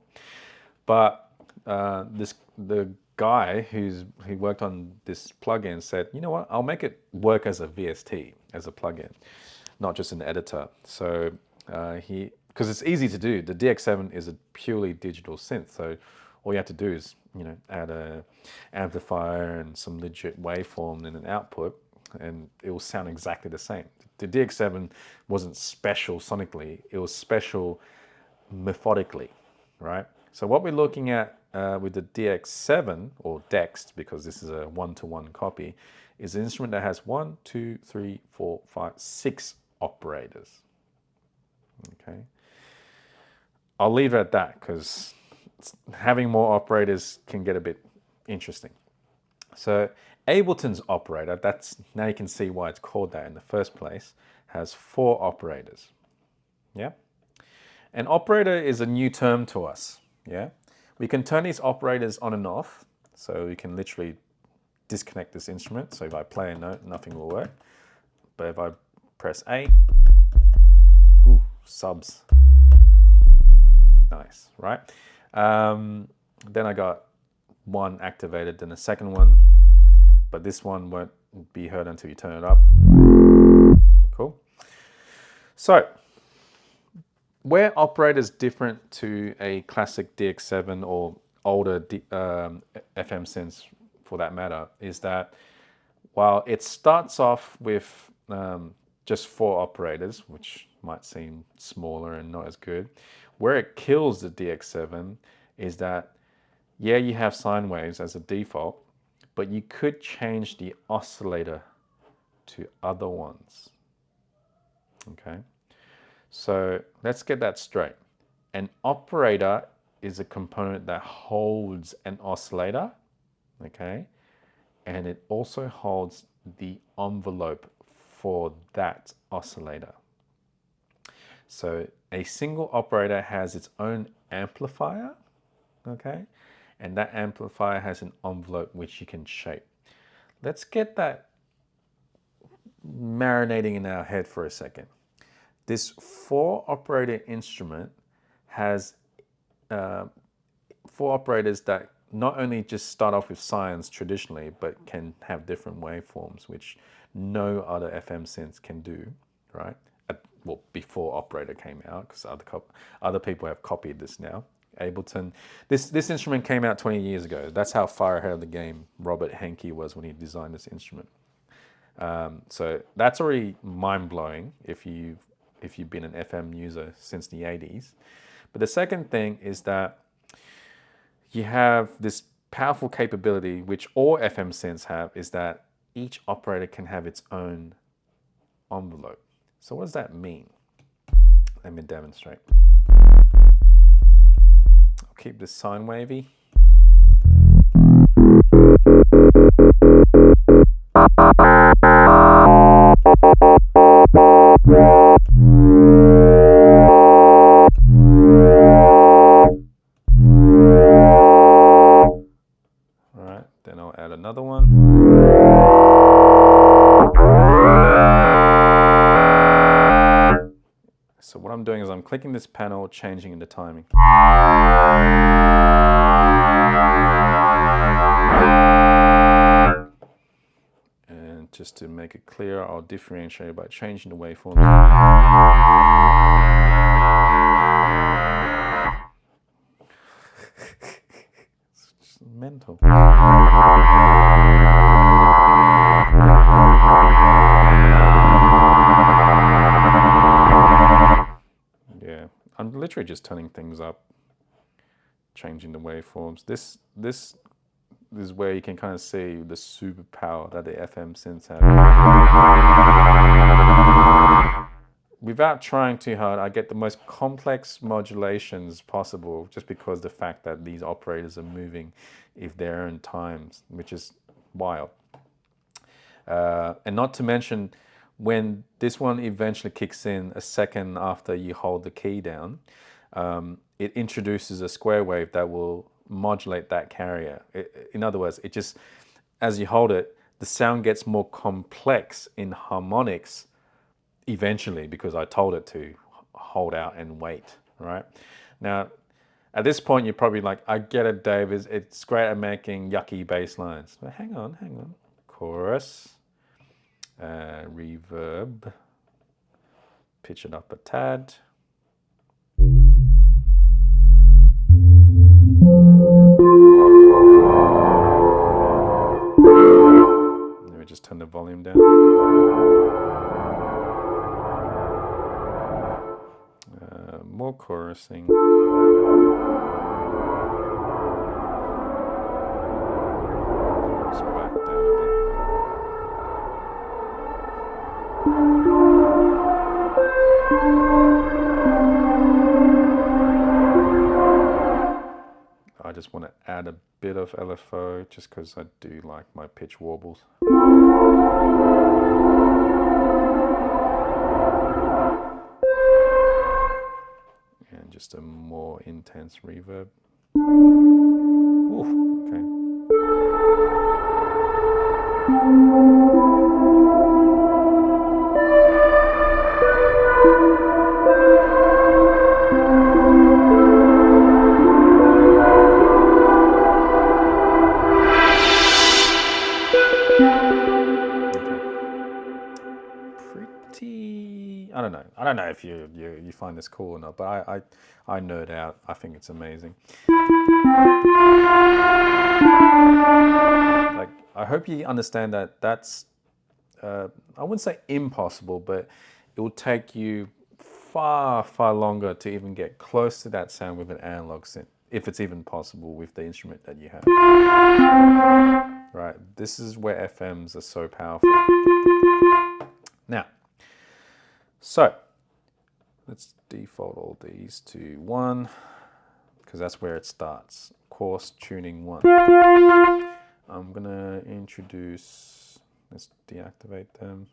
But the guy who worked on this plugin said, you know what, I'll make it work as a VST, as a plugin, not just an editor. So because it's easy to do, the DX7 is a purely digital synth, so all you have to do is, you know, add a amplifier and some legit waveform and an output, and it will sound exactly the same. The DX7 wasn't special sonically, it was special methodically, right? So what we're looking at with the DX7, or Dext, because this is a one-to-one copy, is an instrument that has 1, 2, 3, 4, 5, 6 operators. Okay. I'll leave it at that because having more operators can get a bit interesting. So Ableton's operator, that's now you can see why it's called that in the first place, has 4 operators. Yeah. An operator is a new term to us. Yeah. We can turn these operators on and off. So we can literally disconnect this instrument. So if I play a note, nothing will work. But if I press A, ooh, subs. Nice, right? Then I got one activated, then a second one, but this one won't be heard until you turn it up. Cool. So, where operators different to a classic DX7 or older FM synths for that matter, is that while it starts off with just 4 operators, which might seem smaller and not as good, where it kills the DX7 is that, yeah, you have sine waves as a default, but you could change the oscillator to other ones. Okay, so let's get that straight. An operator is a component that holds an oscillator, okay, and it also holds the envelope for that oscillator. So a single operator has its own amplifier, okay? And that amplifier has an envelope which you can shape. Let's get that marinating in our head for a second. This 4-operator instrument has 4 operators that not only just start off with sines traditionally, but can have different waveforms, which no other FM synth can do, right? Well, before operator came out, because other people have copied this now. Ableton, this instrument came out 20 years ago. That's how far ahead of the game Robert Henke was when he designed this instrument. So that's already mind-blowing if you've been an FM user since the 80s. But the second thing is that you have this powerful capability, which all FM synths have, is that each operator can have its own envelope. So what does that mean? Let me demonstrate. I'll keep this sine wavy. All right, then I'll add another one. So what I'm doing is I'm clicking this panel, changing the timing. And just to make it clear, I'll differentiate by changing the waveforms. It's just mental. Yeah, I'm literally just turning things up, changing the waveforms. This is where you can kind of see the superpower that the FM synths have. Without trying too hard, I get the most complex modulations possible just because the fact that these operators are moving if their own times, which is wild. And not to mention, when this one eventually kicks in a second after you hold the key down, it introduces a square wave that will modulate that carrier. In other words, it just, as you hold it, the sound gets more complex in harmonics eventually because I told it to hold out and wait, right? Now, at this point, you're probably like, I get it, Dave, it's great at making yucky bass lines. But hang on. Chorus, reverb, pitch it up a tad. Let me just turn the volume down. More chorusing. Just back down a bit. I just want to add a bit of LFO just because I do like my pitch warbles. And just a more intense reverb. Ooh, okay. I don't know if you find this cool or not, but I nerd out. I think it's amazing. Like, I hope you understand that that's I wouldn't say impossible, but it will take you far longer to even get close to that sound with an analog synth, if it's even possible with the instrument that you have. Right, this is where FMs are so powerful. Now, so let's default all these to 1, because that's where it starts. Coarse tuning 1. I'm I'm gonna introduce, let's deactivate them.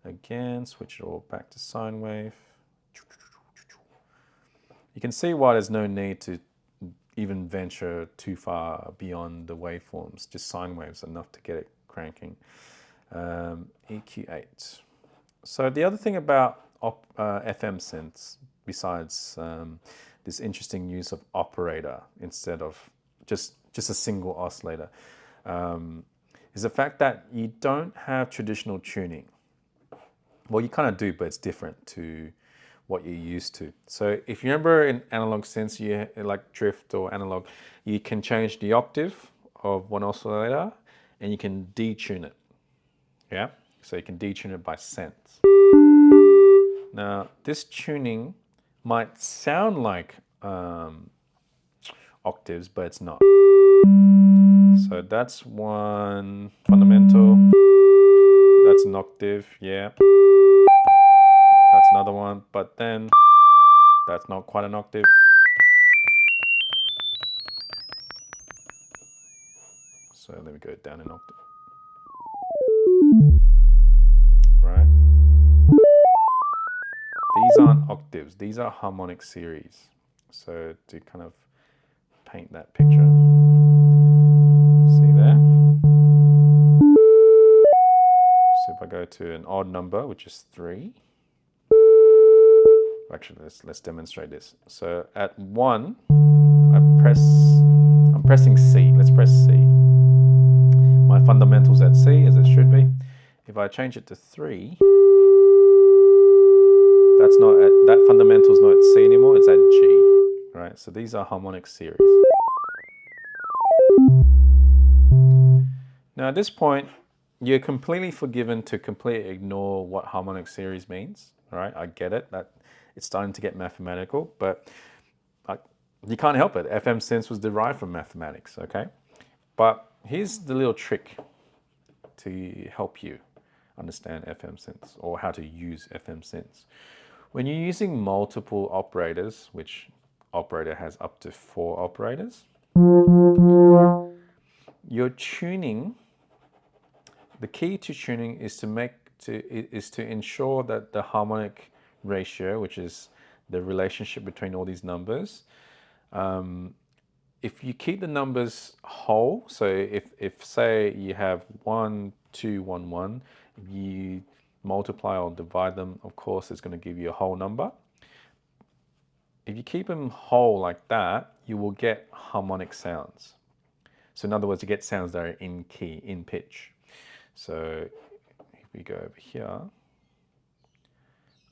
Again, switch it all back to sine wave. You can see why there's no need to even venture too far beyond the waveforms. Just sine waves enough to get it cranking. EQ8. So the other thing about FM synths, besides this interesting use of operator instead of just a single oscillator, is the fact that you don't have traditional tuning. Well, you kind of do, but it's different to what you're used to. So if you remember in analog synths, you like drift or analog, you can change the octave of one oscillator and you can detune it. Yeah, so you can detune it by cents. Now, this tuning might sound like octaves, but it's not. So that's one fundamental. That's an octave, yeah. That's another one, but then that's not quite an octave. So let me go down an octave. Right? These aren't octaves, these are harmonic series. So to kind of paint that picture, see there? So if I go to an odd number, which is 3, actually let's demonstrate this. So at 1, I'm pressing C. Let's press C. My fundamental's at C, as it should be. If I change it to 3, that fundamental's not at C anymore, it's at G. Right? So these are harmonic series. Now at this point, you're completely forgiven to completely ignore what harmonic series means. All right, I get it, that it's starting to get mathematical, but you can't help it. FM synths was derived from mathematics, okay? But here's the little trick to help you understand FM synths or how to use FM synths. When you're using multiple operators, which operator has up to 4 operators, your tuning, the key to tuning is to ensure that the harmonic ratio, which is the relationship between all these numbers, if you keep the numbers whole, so if say you have 1, 2, 1, 1, if you multiply or divide them, of course, it's going to give you a whole number. If you keep them whole like that, you will get harmonic sounds. So in other words, you get sounds that are in key, in pitch. So if we go over here,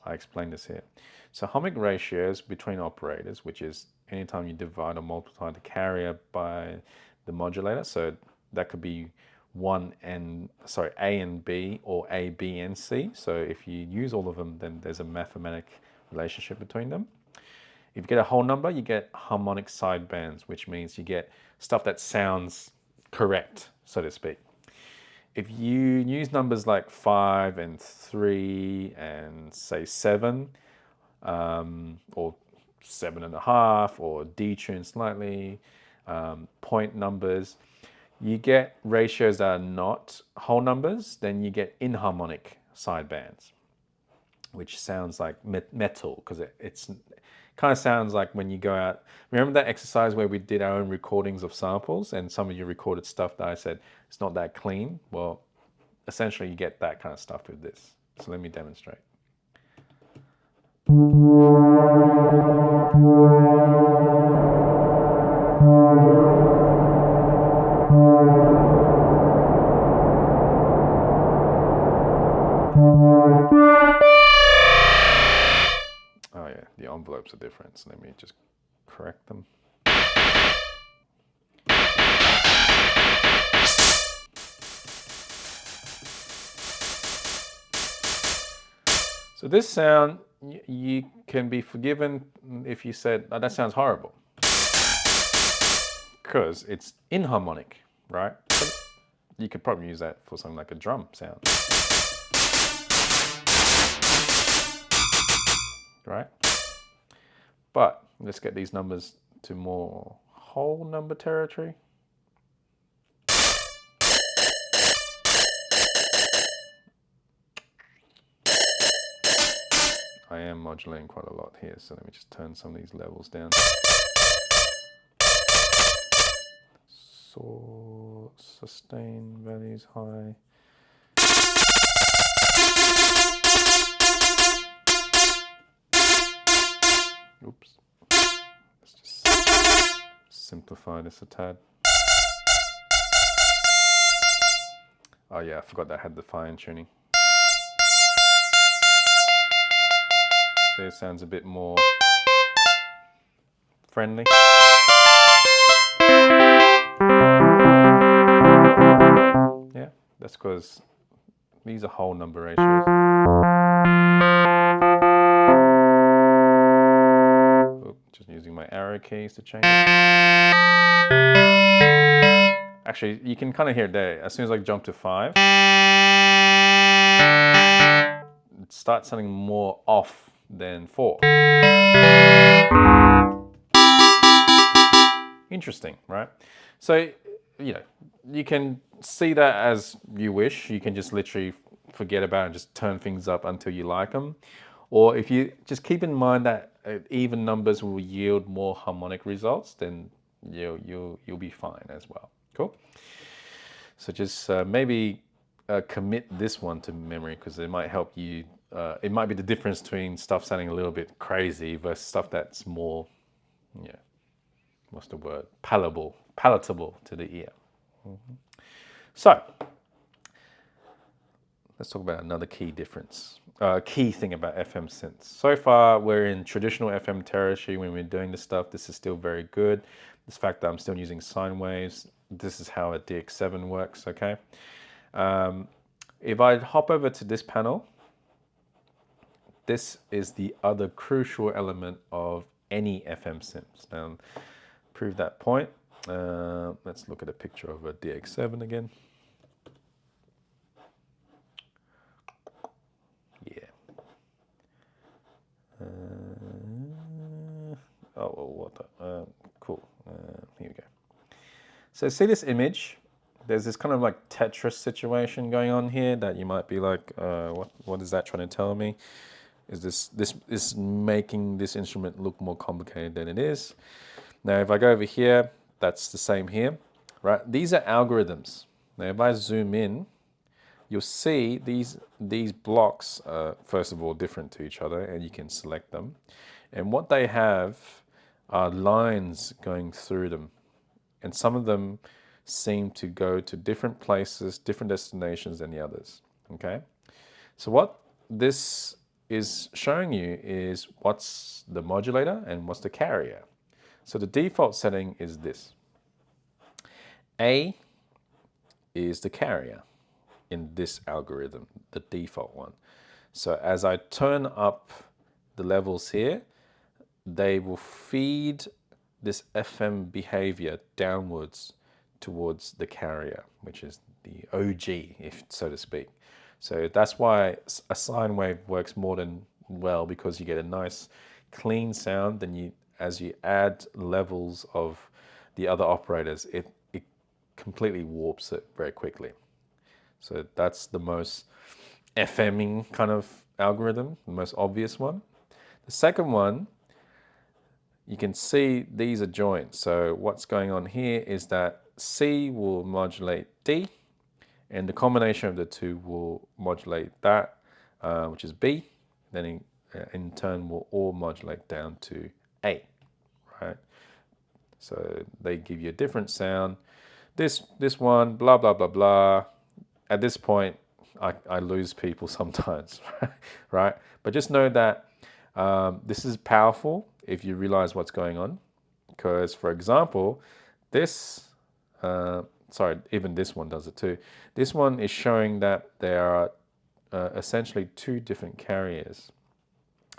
I explained this here. So harmonic ratios between operators, which is anytime you divide or multiply the carrier by the modulator, so that could be A and B or A, B, and C. So if you use all of them, then there's a mathematic relationship between them. If you get a whole number, you get harmonic sidebands, which means you get stuff that sounds correct, so to speak. If you use numbers like 5 and 3 and say 7, or 7.5, or detune slightly, point numbers, you get ratios that are not whole numbers, then you get inharmonic sidebands, which sounds like metal, because it's kind of sounds like when you go out. Remember that exercise where we did our own recordings of samples and some of you recorded stuff that I said it's not that clean? Well, essentially you get that kind of stuff with this. So let me demonstrate. Oh yeah, the envelopes are different, so let me just correct them. So this sound, you can be forgiven if you said, oh, that sounds horrible, because it's inharmonic, right? But you could probably use that for something like a drum sound, right? But let's get these numbers to more whole number territory. I am modulating quite a lot here, so let me just turn some of these levels down. So sustain values high. Oops. Let's just simplify this a tad. Oh yeah, I forgot that I had the fine tuning. So it sounds a bit more friendly. Yeah, that's because these are whole number ratios. Oops, just using my arrow keys to change it. Actually, you can kind of hear it there. As soon as I jump to 5, it starts sounding more off than 4. Interesting, right? So, you know, you can see that as you wish. You can just literally forget about it and just turn things up until you like them. Or if you just keep in mind that even numbers will yield more harmonic results, then you'll be fine as well. Cool. So just maybe commit this one to memory because it might help you. It might be the difference between stuff sounding a little bit crazy versus stuff that's more, yeah, what's the word? Palatable to the ear. So let's talk about another key difference. Key thing about FM synths. So far, we're in traditional FM territory when we're doing this stuff. This is still very good. This fact that I'm still using sine waves. This is how a DX7 works, okay? If I hop over to this panel, this is the other crucial element of any FM synths. Now, prove that point. Let's look at a picture of a DX7 again. Yeah. Cool. Here we go. So see this image? There's this kind of like Tetris situation going on here that you might be like, what is that trying to tell me? Is this is making this instrument look more complicated than it is? Now, if I go over here, that's the same here, right? These are algorithms. Now, if I zoom in, you'll see these blocks are, first of all, different to each other, and you can select them. And what they have are lines going through them. And some of them seem to go to different places, different destinations than the others, okay? So what this is showing you is what's the modulator and what's the carrier. So the default setting is this. A is the carrier in this algorithm, the default one. So as I turn up the levels here, they will feed this FM behavior downwards towards the carrier, which is the OG, if so to speak. So that's why a sine wave works more than well, because you get a nice clean sound. Then as you add levels of the other operators, it completely warps it very quickly. So that's the most FMing kind of algorithm, the most obvious one. The second one, you can see these are joined. So what's going on here is that C will modulate D, and the combination of the two will modulate that, which is B. Then in turn will all modulate down to A, right? So they give you a different sound. This one, blah, blah, blah, blah. At this point, I lose people sometimes, right? But just know that this is powerful if you realize what's going on. Because, for example, this, sorry, even this one does it too. This one is showing that there are essentially two different carriers.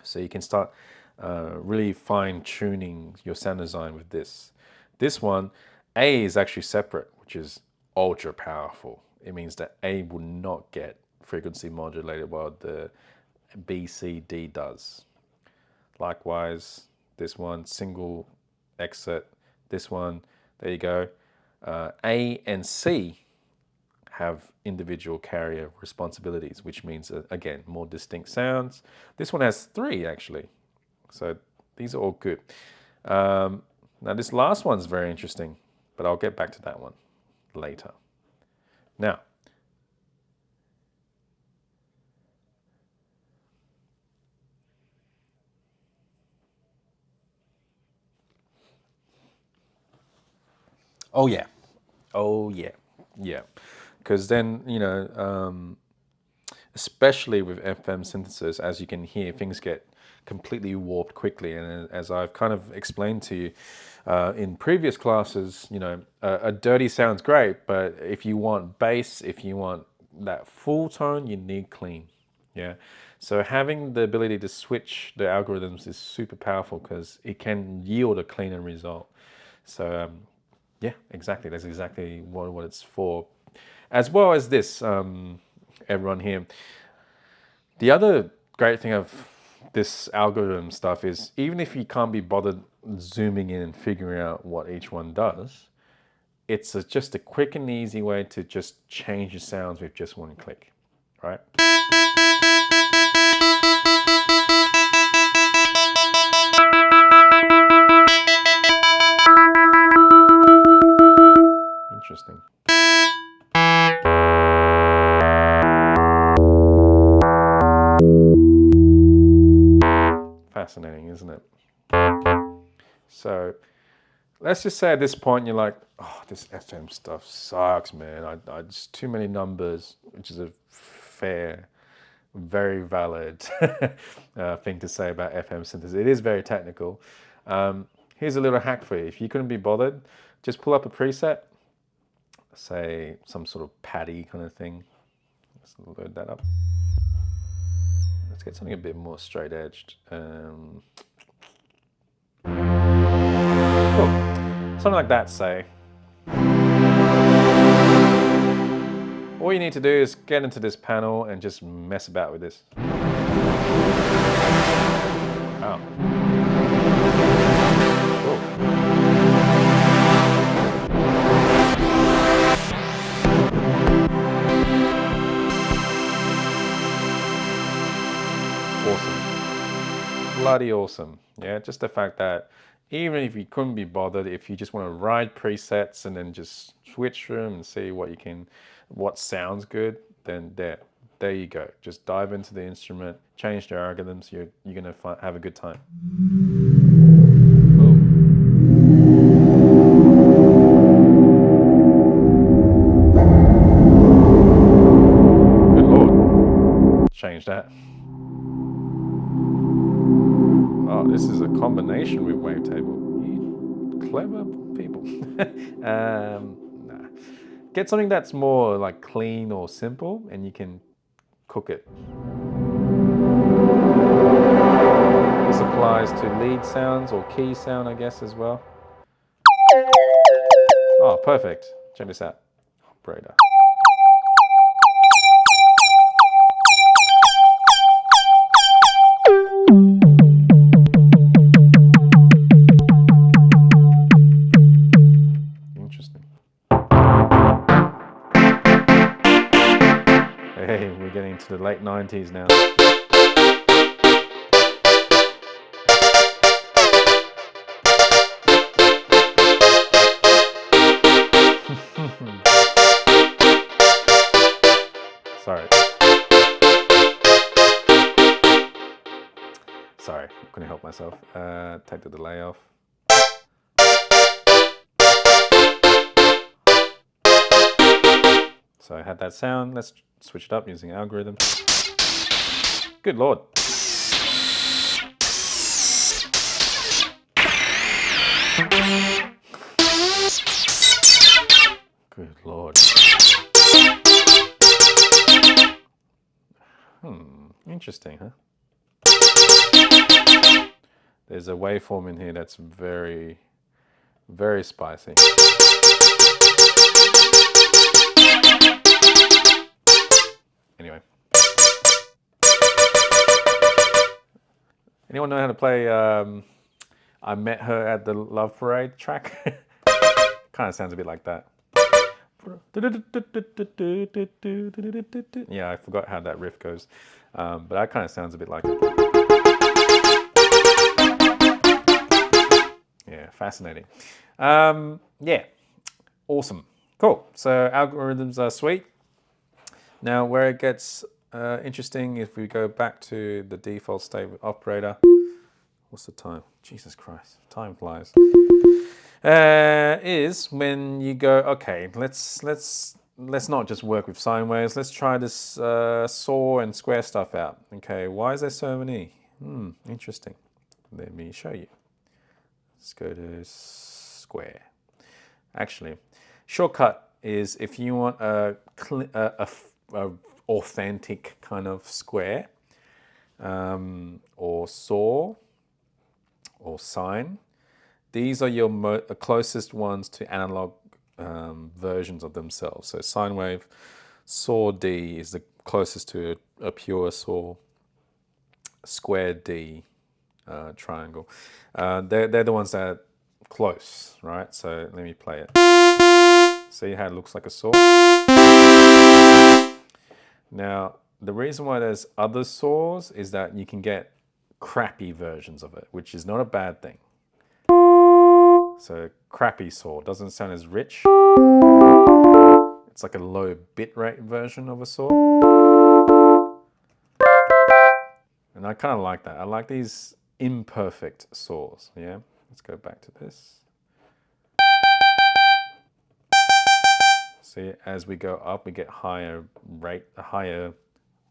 So you can start really fine-tuning your sound design with this. This one, A is actually separate, which is ultra powerful. It means that A will not get frequency modulated while the B, C, D does. Likewise, this one, single exit. This one, there you go. A and C have individual carrier responsibilities, which means, again, more distinct sounds. This one has 3 actually. So these are all good. Now this last one's very interesting, but I'll get back to that one later. Now, oh yeah, oh yeah, yeah. Because then, especially with FM synthesis, as you can hear, things get completely warped quickly. And as I've kind of explained to you in previous classes, a dirty sounds great, but if you want bass, if you want that full tone, you need clean. Yeah. So having the ability to switch the algorithms is super powerful because it can yield a cleaner result. So yeah, exactly. That's exactly what it's for. As well as this, everyone here. The other great thing of this algorithm stuff is even if you can't be bothered zooming in and figuring out what each one does, it's just a quick and easy way to just change the sounds with just one click, right? Interesting. Fascinating, isn't it? So let's just say at this point you're like, oh, this FM stuff sucks, man. I just too many numbers, which is a fair, very valid thing to say about FM synthesis. It is very technical. Here's a little hack for you. If you couldn't be bothered, just pull up a preset, say some sort of paddy kind of thing. Let's load that up. Let's get something a bit more straight edged. Cool. Something like that, say. All you need to do is get into this panel and just mess about with this. Oh. Cool. Awesome. Bloody awesome. Yeah, just the fact that even if you couldn't be bothered, if you just want to ride presets and then just switch through them and see what sounds good, then there you go. Just dive into the instrument, change the algorithms. You're gonna have a good time. Good Lord, change that. Oh, this is a combination with Wavetable. You clever people. Nah. Get something that's more like clean or simple and you can cook it. This applies to lead sounds or key sound, I guess, as well. Oh, perfect. Check this out. Operator. Interesting. Hey, we're getting to the late 90s now. Sorry, couldn't help myself. Take the delay off. So I had that sound. Let's switch it up using algorithm. Good Lord. Good Lord. Interesting, huh? There's a waveform in here that's very, very spicy. Anyway. Anyone know how to play I Met Her at the Love Parade track? Kind of sounds a bit like that. Yeah, I forgot how that riff goes, but that kind of sounds a bit like it. Yeah, fascinating. Yeah, awesome. Cool. So algorithms are sweet. Now, where it gets interesting, if we go back to the default state with operator, what's the time? Jesus Christ, time flies. Is when you go, okay, let's not just work with sine waves. Let's try this saw and square stuff out. Okay, why is there so many? Interesting. Let me show you. Let's go to square. Actually, shortcut is if you want a authentic kind of square, or saw, or sine. These are your closest ones to analog versions of themselves. So sine wave, saw D is the closest to a pure saw. Square D, triangle. They're the ones that are close, right? So let me play it. See how it looks like a saw? Now, the reason why there's other saws is that you can get crappy versions of it, which is not a bad thing. So crappy saw doesn't sound as rich. It's like a low bitrate version of a saw. And I kind of like that. I like these imperfect saws, yeah? Let's go back to this. See, as we go up, we get higher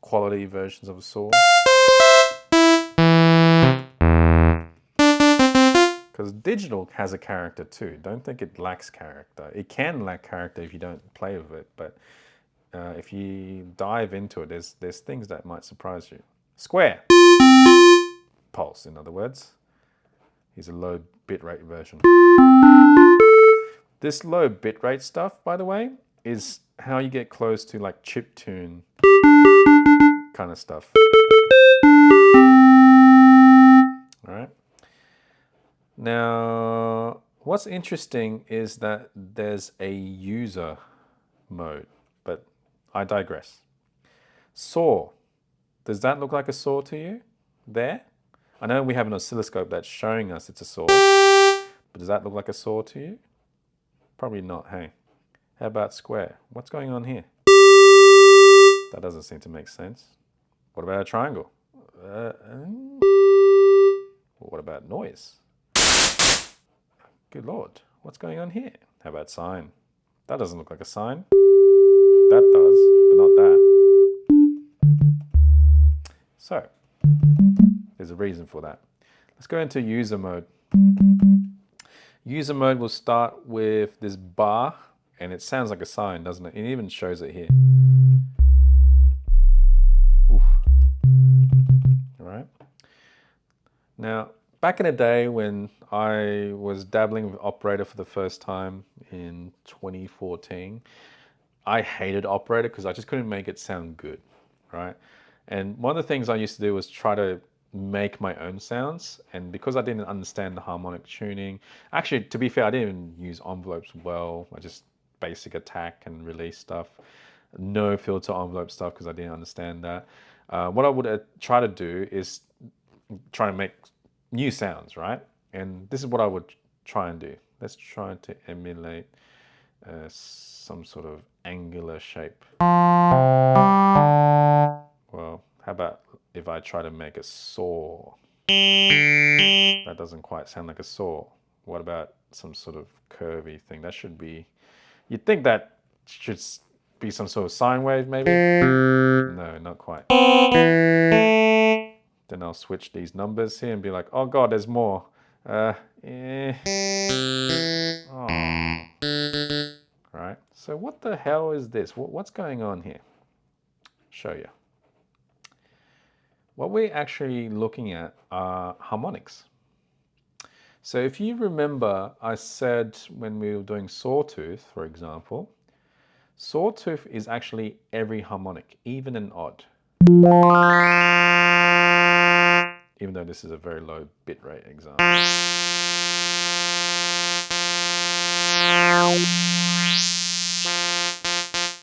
quality versions of a saw. Because digital has a character too. Don't think it lacks character. It can lack character if you don't play with it, but if you dive into it, there's things that might surprise you. Square. Pulse, in other words. Here's a low bitrate version. This low bitrate stuff, by the way, is how you get close to like chiptune kind of stuff. All right. Now, what's interesting is that there's a user mode, but I digress. Saw. Does that look like a saw to you? There? I know we have an oscilloscope that's showing us it's a saw, but does that look like a saw to you? Probably not, hey? How about square? What's going on here? That doesn't seem to make sense. What about a triangle? What about noise? Good Lord, what's going on here? How about sine? That doesn't look like a sine. That does, but not that. So, there's a reason for that. Let's go into user mode. User mode will start with this bar, and it sounds like a sine, doesn't it? It even shows it here. Oof. All right. Now, back in the day when I was dabbling with Operator for the first time in 2014, I hated Operator because I just couldn't make it sound good, right? And one of the things I used to do was try to make my own sounds, and because I didn't understand the harmonic tuning, actually, to be fair, I didn't even use envelopes well. I just basic attack and release stuff, no filter envelope stuff because I didn't understand that. What I would try to do is try to make new sounds, right? And this is what I would try and do. Let's try to emulate some sort of angular shape. Well, how about if I try to make a saw? That doesn't quite sound like a saw. What about some sort of curvy thing? That should be, you'd think that should be some sort of sine wave maybe? No, not quite. Then I'll switch these numbers here and be like, oh God, there's more. Oh. Right, so what the hell is this? What's going on here? Show you. What we're actually looking at are harmonics. So if you remember, I said when we were doing sawtooth, for example, sawtooth is actually every harmonic, even and odd. Even though this is a very low bitrate example.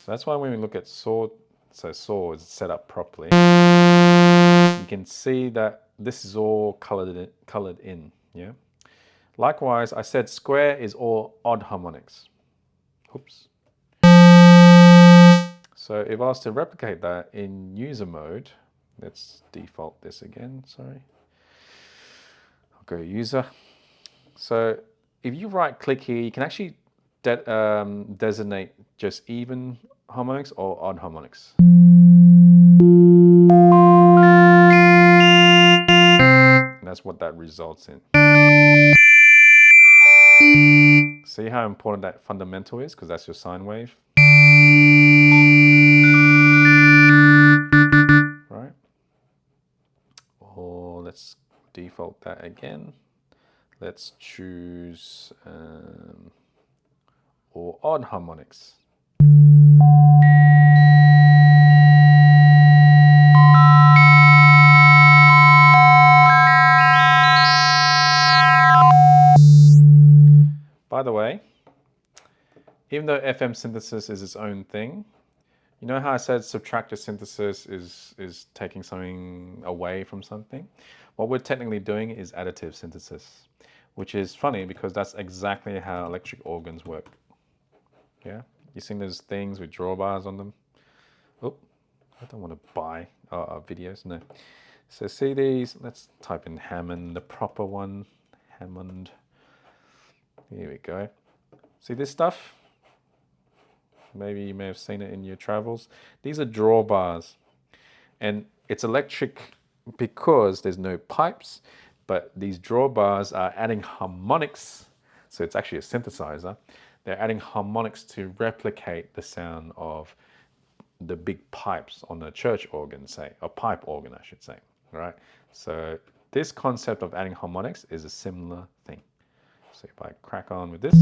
So that's why when we look at saw, so saw is set up properly, you can see that this is all colored in, yeah? Likewise, I said square is all odd harmonics. Oops. So if I was to replicate that in user mode, let's default this again, sorry. I'll go user. So if you right click here, you can actually designate just even harmonics or odd harmonics. And that's what that results in. See how important that fundamental is, because that's your sine wave. Right? Or let's default that again. Let's choose or odd harmonics. By the way, even though FM synthesis is its own thing, you know how I said subtractive synthesis is taking something away from something? What we're technically doing is additive synthesis, which is funny because that's exactly how electric organs work. Yeah, you seen those things with drawbars on them? Oh, I don't want to buy videos, no. So see these, let's type in Hammond, the proper one, Hammond. Here we go. See this stuff? Maybe you may have seen it in your travels. These are drawbars. And it's electric because there's no pipes, but these drawbars are adding harmonics. So it's actually a synthesizer. They're adding harmonics to replicate the sound of the big pipes on a church organ, say, a pipe organ, I should say, right? So this concept of adding harmonics is a similar thing. So if I crack on with this.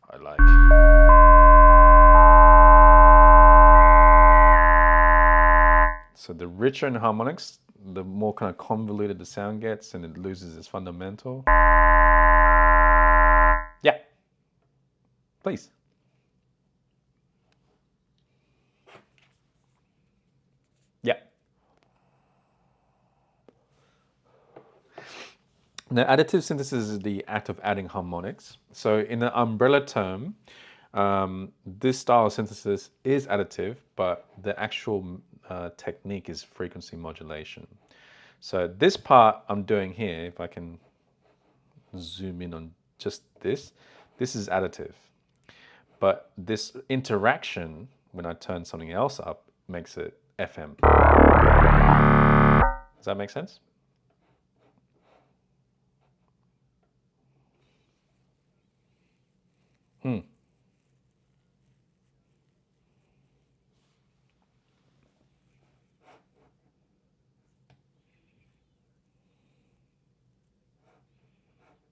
I like. So the richer in harmonics, the more kind of convoluted the sound gets and it loses its fundamental. Yeah. Please. Yeah. Now, additive synthesis is the act of adding harmonics. So in an umbrella term, this style of synthesis is additive, but the actual technique is frequency modulation. So this part I'm doing here, if I can zoom in on just this is additive. But this interaction, when I turn something else up, makes it FM. Does that make sense?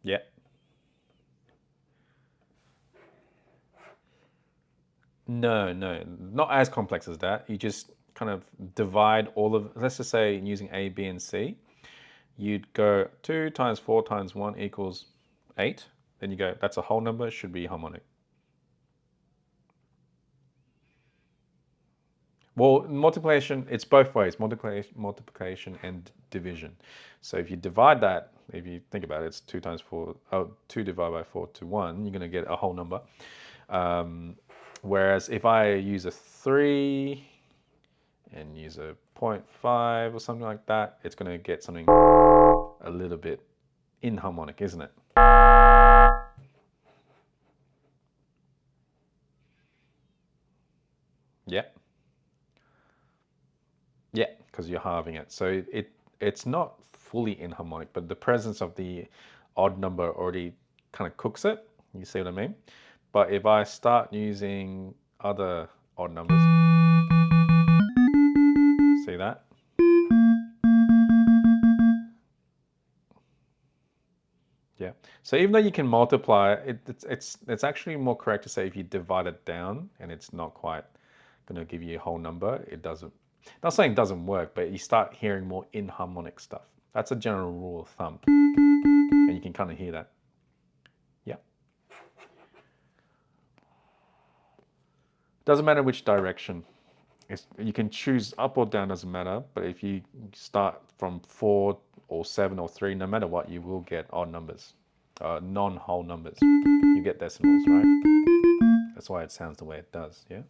Yeah. No, not as complex as that. You just kind of divide all of, let's just say using A, B, and C, you'd go 2 times 4 times 1 equals 8. Then you go, that's a whole number, it should be harmonic. Well, multiplication, it's both ways, multiplication and division. So if you divide that, if you think about it, it's 2 times 4, 2 divided by 4 to 1, you're going to get a whole number. Whereas if I use a 3 and use a 0.5 or something like that, it's going to get something a little bit inharmonic, isn't it? Yeah. Yeah, because you're halving it. So it's not fully inharmonic, but the presence of the odd number already kind of cooks it. You see what I mean? But if I start using other odd numbers, see that? Yeah. So even though you can multiply, it's actually more correct to say if you divide it down and it's not quite going to give you a whole number, it doesn't. Not saying it doesn't work, but you start hearing more inharmonic stuff. That's a general rule of thumb. And you can kind of hear that. Yeah. Doesn't matter which direction. You can choose up or down, doesn't matter. But if you start from 4 or 7 or 3, no matter what, you will get odd numbers, non-whole numbers. You get decimals, right? That's why it sounds the way it does. Yeah.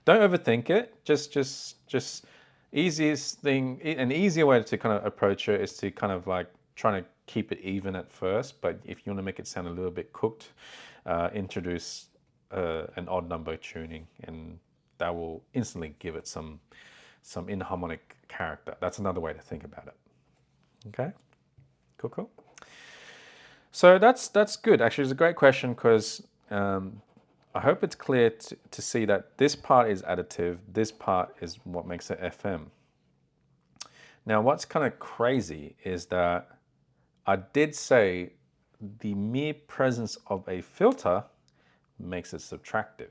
Don't overthink it. Just easiest thing, an easier way to kind of approach it is to kind of like trying to keep it even at first. But if you want to make it sound a little bit cooked, introduce an odd number tuning, and that will instantly give it some inharmonic character. That's another way to think about it. Okay, cool. So that's good. Actually, it's a great question because I hope it's clear to see that this part is additive. This part is what makes it FM. Now, what's kind of crazy is that I did say the mere presence of a filter makes it subtractive.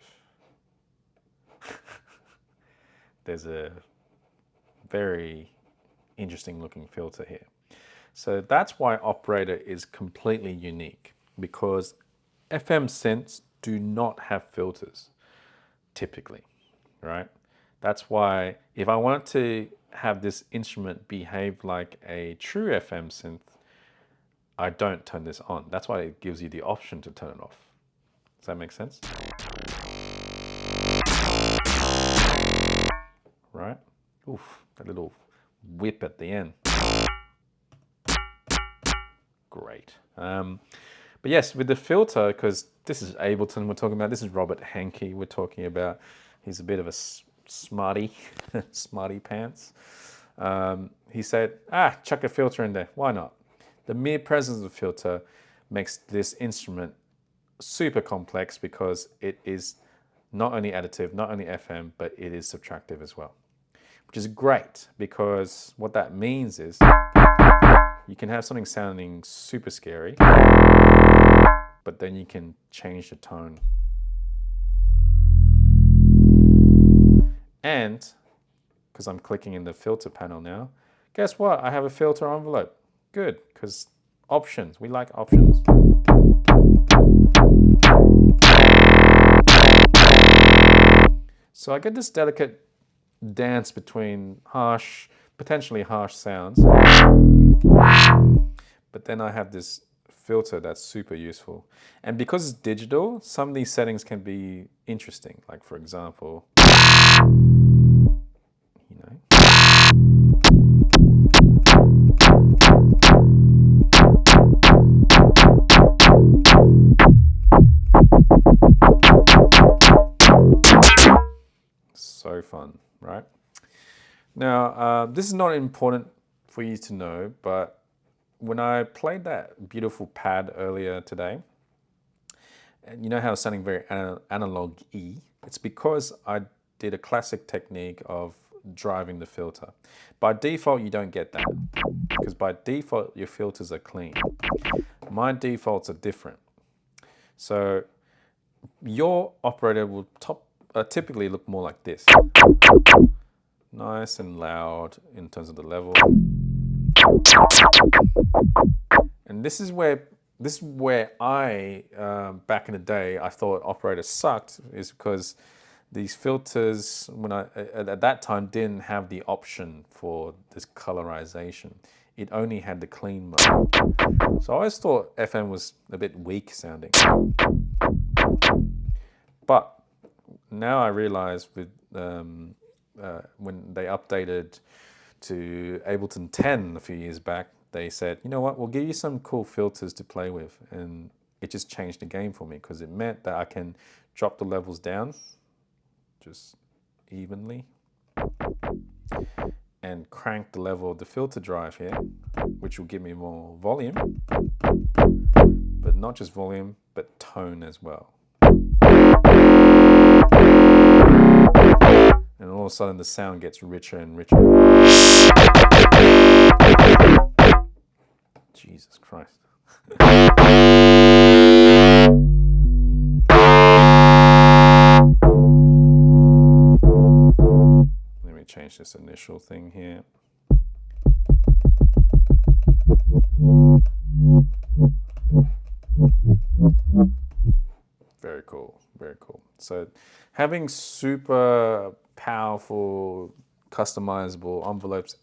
There's a very interesting looking filter here. So that's why Operator is completely unique, because FM synths do not have filters typically, right? That's why if I wanted to have this instrument behave like a true FM synth, I don't turn this on. That's why it gives you the option to turn it off. Does that make sense? Right? Oof, that little whip at the end. Great. But yes, with the filter, because this is Ableton we're talking about, this is Robert Henke we're talking about. He's a bit of a smarty, smarty pants. He said, chuck a filter in there. Why not? The mere presence of a filter makes this instrument super complex because it is not only additive, not only FM, but it is subtractive as well. Which is great, because what that means is you can have something sounding super scary, but then you can change the tone. And, because I'm clicking in the filter panel now, guess what? I have a filter envelope. Good, because options, we like options. So I get this delicate dance between harsh, potentially harsh sounds, but then I have this filter that's super useful. And because it's digital, some of these settings can be interesting. Like for example, you know, so fun, right? Now, this is not important for you to know, but when I played that beautiful pad earlier today, and you know how it's sounding very analog-y, it's because I did a classic technique of driving the filter. By default, you don't get that, because by default, your filters are clean. My defaults are different. So your Operator will typically look more like this. Nice and loud in terms of the level. And this is where I, back in the day, I thought Operator sucked, is because these filters, when at that time, didn't have the option for this colorization. It only had the clean mode. So I always thought FM was a bit weak sounding. But now I realize with when they updated to Ableton 10 a few years back, they said, you know what, we'll give you some cool filters to play with. And it just changed the game for me, because it meant that I can drop the levels down just evenly and crank the level of the filter drive here, which will give me more volume, but not just volume, but tone as well. And all of a sudden the sound gets richer and richer. Jesus Christ. change this initial thing here. Very cool, very cool. So having super powerful, customizable envelopes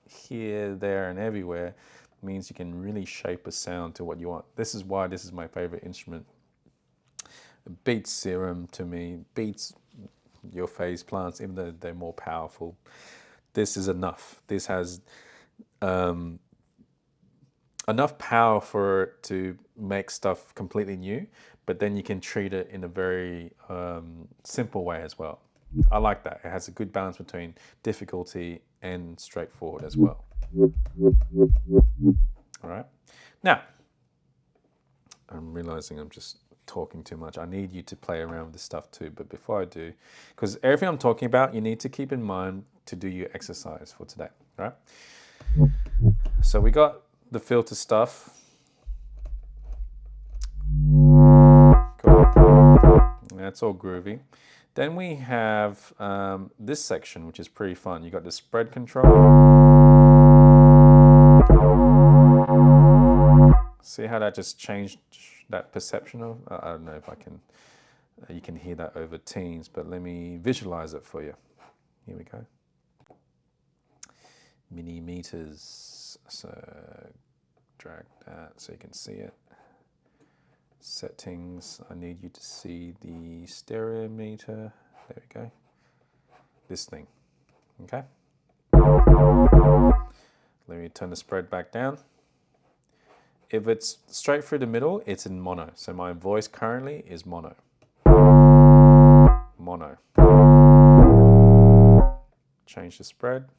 here, there, and everywhere means you can really shape a sound to what you want. This is why this is my favorite instrument. It beats Serum to me, beats your phase plants, even though they're more powerful. This is enough. This has enough power for it to make stuff completely new, but then you can treat it in a very simple way as well. I like that. It has a good balance between difficulty and straightforward as well. All right. Now, I'm realizing I'm just talking too much. I need you to play around with this stuff too. But before I do, because everything I'm talking about, you need to keep in mind to do your exercise for today. All right. So we got the filter stuff. Cool. That's all groovy. Then we have this section, which is pretty fun. You got the spread control. See how that just changed that perception of? I don't know if I can, you can hear that over Teams, but let me visualize it for you. Here we go. Mini meters. So drag that so you can see it. Settings, I need you to see the stereo meter. There we go. This thing, okay? Let me turn the spread back down. If it's straight through the middle, it's in mono. So my voice currently is mono. Mono. Change the spread.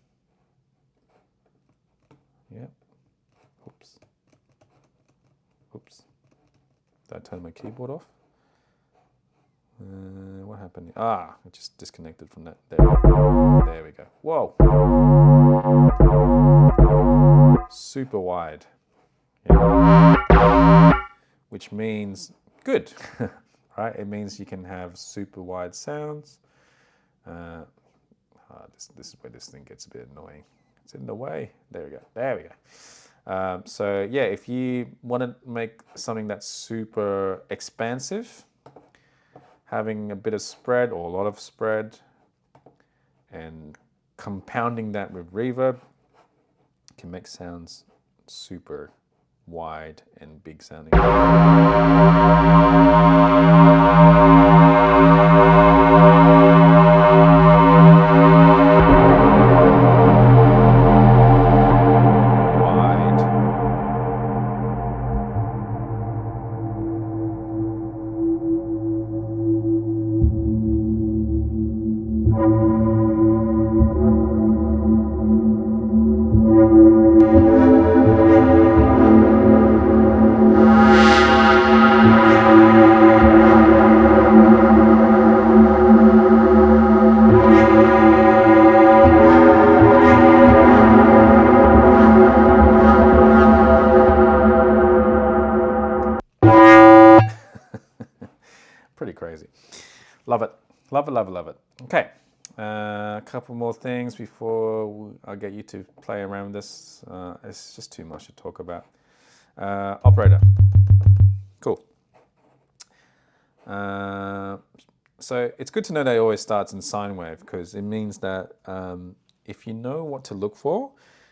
Yep. Oops. Oops. Did I turn my keyboard off? What happened? Ah, it just disconnected from that. There we go. There we go. Whoa. Super wide. Yeah. Which means good, right? It means you can have super wide sounds. This is where this thing gets a bit annoying. It's in the way. There we go. There we go. So yeah, if you want to make something that's super expansive, having a bit of spread or a lot of spread and compounding that with reverb can make sounds super wide and big sounding. Pretty crazy. Love it. Love it, love it, love it. Okay. A couple more things before I get you to play around with this. It's just too much to talk about. Operator. Cool. So it's good to know that it always starts in sine wave because it means that if you know what to look for,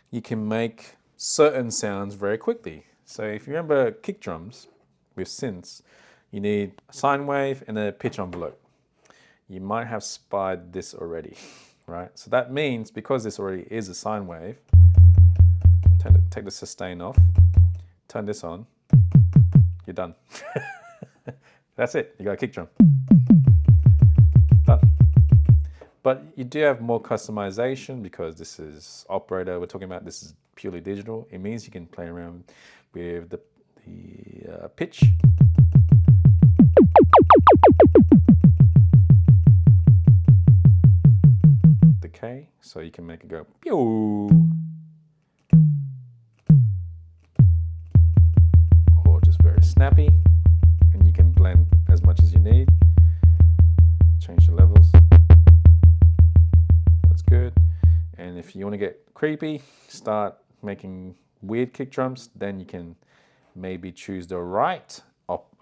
you can make certain sounds very quickly. So if you remember kick drums with synths, you need a sine wave and a pitch envelope. You might have spied this already, right? So that means because this already is a sine wave, take the sustain off, turn this on, you're done. That's it, you got a kick drum. Done. But you do have more customization because this is operator, we're talking about this is purely digital. It means you can play around with the pitch. Decay, so you can make it go pew, or just very snappy, and you can blend as much as you need. Change the levels. That's good. And if you want to get creepy, start making weird kick drums, then you can maybe choose the right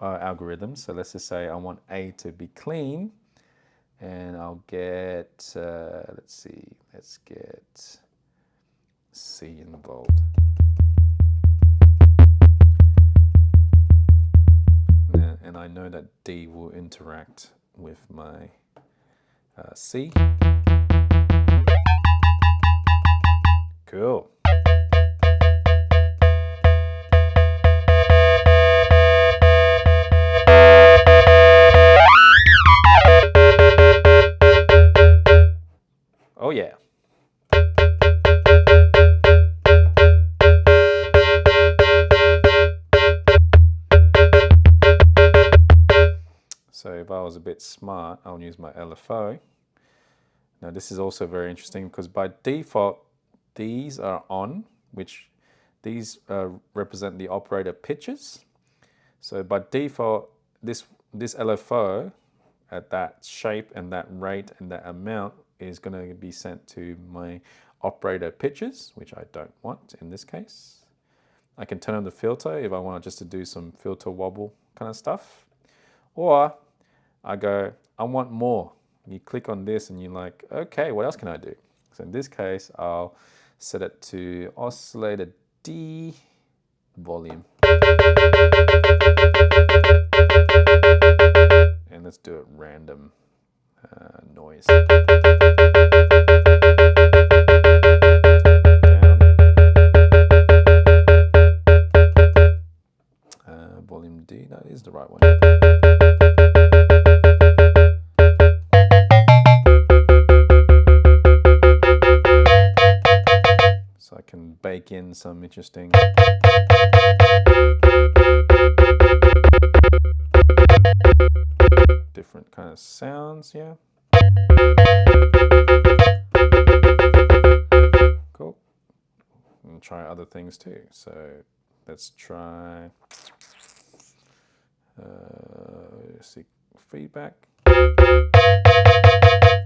algorithm. So let's just say I want A to be clean, and I'll get, let's get C involved. And I know that D will interact with my C. Cool. Oh yeah. So if I was a bit smart, I'll use my LFO. Now this is also very interesting because by default, these are on, which these represent the operator pitches. So by default, this LFO at that shape and that rate and that amount is going to be sent to my operator pitches, which I don't want in this case. I can turn on the filter if I want just to do some filter wobble kind of stuff. Or I go, I want more. You click on this and you're like, okay, what else can I do? So in this case, I'll set it to oscillator D volume. And let's do it random noise. Volume D, that is the right one. So I can bake in some interesting different kind of sounds, yeah. Cool. And try other things too. So let's try see feedback.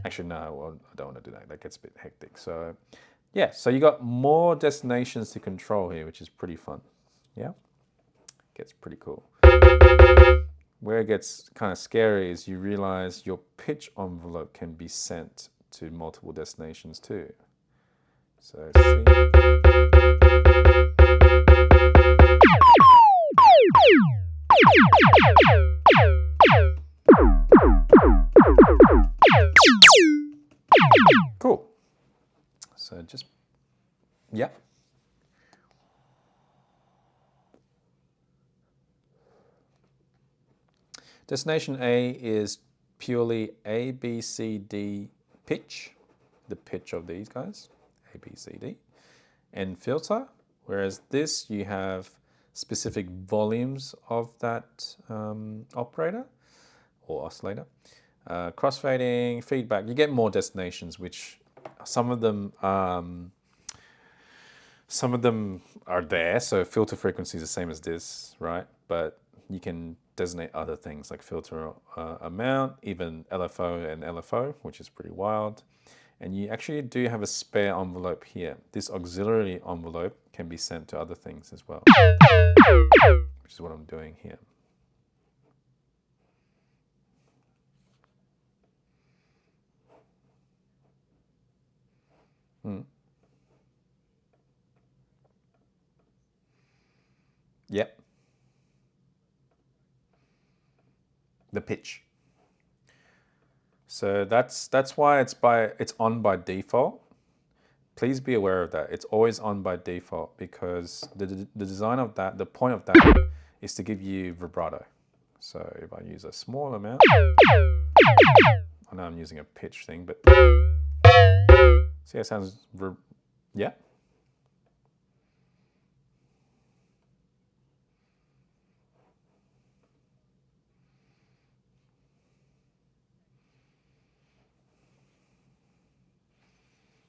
Actually, no, well, I don't want to do that. That gets a bit hectic. So yeah, so you got more destinations to control here, which is pretty fun. Yeah, gets pretty cool. Where it gets kind of scary is you realize your pitch envelope can be sent to multiple destinations too. So see. Cool. So just, yeah. Destination A is purely A, B, C, D pitch, the pitch of these guys, A, B, C, D, and filter. Whereas this, you have specific volumes of that operator or oscillator. Crossfading, feedback, you get more destinations, which some of them are there. So filter frequency is the same as this, right? But you can designate other things like filter amount, even LFO and LFO, which is pretty wild. And you actually do have a spare envelope here. This auxiliary envelope can be sent to other things as well, which is what I'm doing here. Yep. The pitch. So that's why it's on by default. Please be aware of that. It's always on by default because the design of that, the point of that is to give you vibrato. So if I use a small amount, I know I'm using a pitch thing, but see how it sounds, yeah?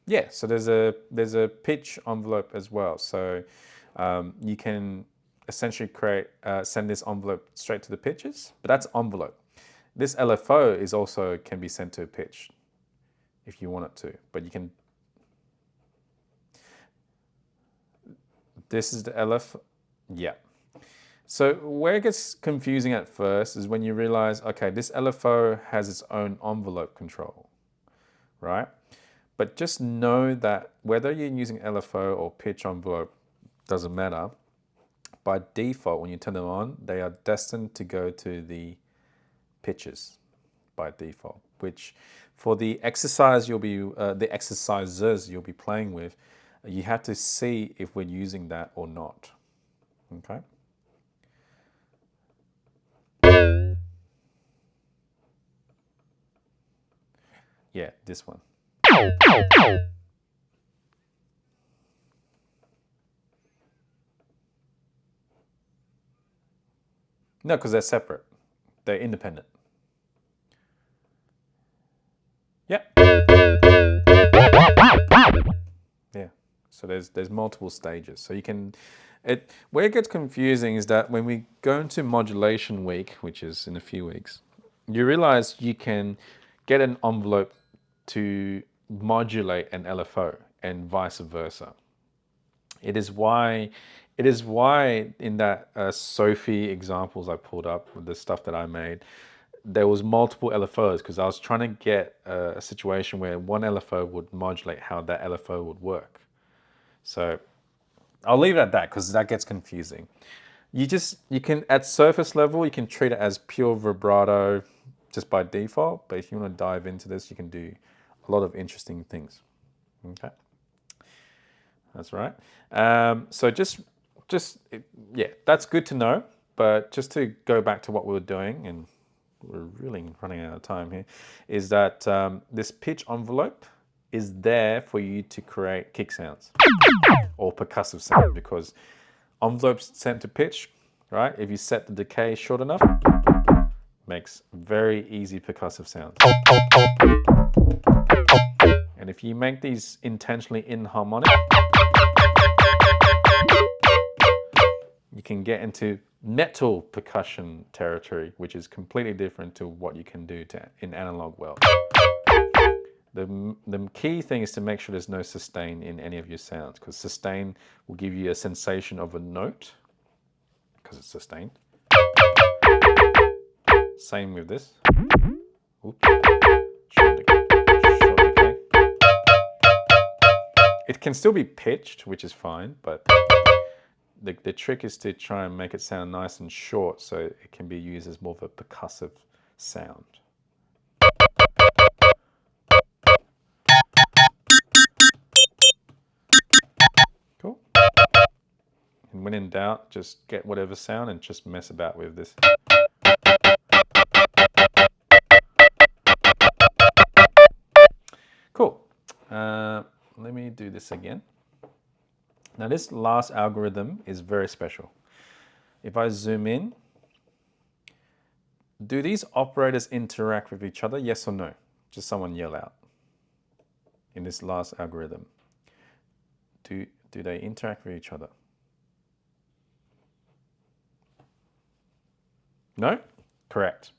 Yeah, so there's a pitch envelope as well. So you can essentially send this envelope straight to the pitches, but that's envelope. This LFO is also can be sent to a pitch if you want it to, but you can. This is the LF. Yeah. So where it gets confusing at first is when you realize, okay, this LFO has its own envelope control, right? But just know that whether you're using LFO or pitch envelope, doesn't matter. By default, when you turn them on, they are destined to go to the pitches by default, which for the exercise the exercises you'll be playing with, you have to see if we're using that or not, okay? Yeah, this one. No, because they're separate. They're independent. Yeah. Yeah. So there's multiple stages. So you can where it gets confusing is that when we go into modulation week, which is in a few weeks, you realize you can get an envelope to modulate an LFO and vice versa. It is why in that Sophie examples I pulled up with the stuff that I made, there was multiple LFOs because I was trying to get a situation where one LFO would modulate how that LFO would work. So I'll leave it at that because that gets confusing. You can, at surface level, you can treat it as pure vibrato just by default, but if you want to dive into this, you can do a lot of interesting things. Okay. That's right. So yeah, that's good to know. But just to go back to what we were doing, and we're really running out of time here, is that this pitch envelope is there for you to create kick sounds or percussive sound, because envelopes sent to pitch, right? If you set the decay short enough, makes very easy percussive sounds. And if you make these intentionally inharmonic, you can get into metal percussion territory, which is completely different to what you can do in analog world. The key thing is to make sure there's no sustain in any of your sounds, because sustain will give you a sensation of a note, because it's sustained. Same with this. Oops. Short decay. It can still be pitched, which is fine, but the trick is to try and make it sound nice and short so it can be used as more of a percussive sound. Cool. And when in doubt, just get whatever sound and just mess about with this. Cool. Let me do this again. Now this last algorithm is very special. If I zoom in, do these operators interact with each other? Yes or no? Just someone yell out. In this last algorithm, do they interact with each other? No? Correct.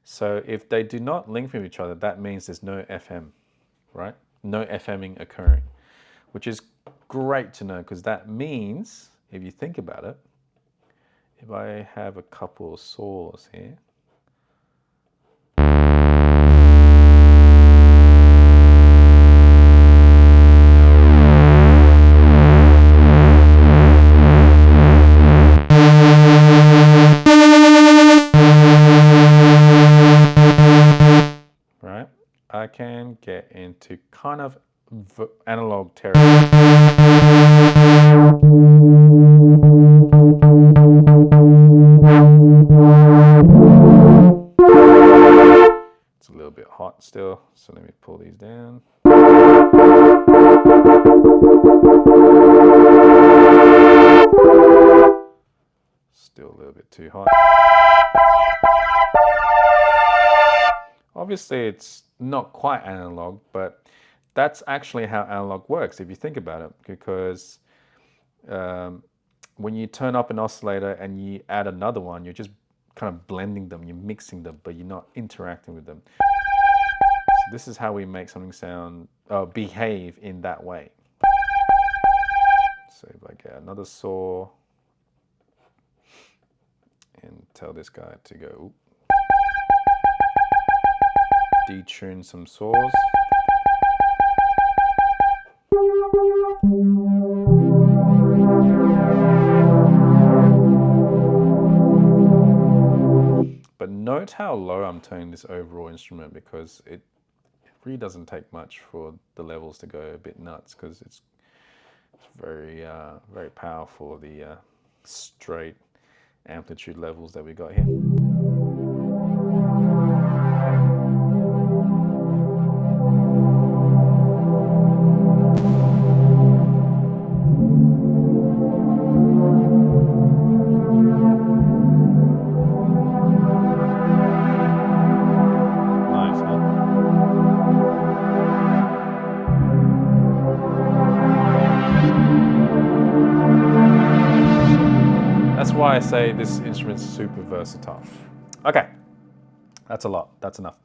So if they do not link with each other, that means there's no FM, right? No FMing occurring, which is great to know, because that means, if you think about it, if I have a couple of saws here, right? I can get into kind of analog territory. It's a little bit hot still, so let me pull these down. Still a little bit too hot. Obviously, it's not quite analog, but that's actually how analog works if you think about it, because when you turn up an oscillator and you add another one, you're just kind of blending them, you're mixing them, but you're not interacting with them. So this is how we make something sound, behave in that way. So if I get another saw and tell this guy to go detune some saws. But note how low I'm turning this overall instrument, because it really doesn't take much for the levels to go a bit nuts, because it's very very powerful, the straight amplitude levels that we got here. Nice, huh? That's why I say this instrument's super versatile. Okay, that's a lot. That's enough.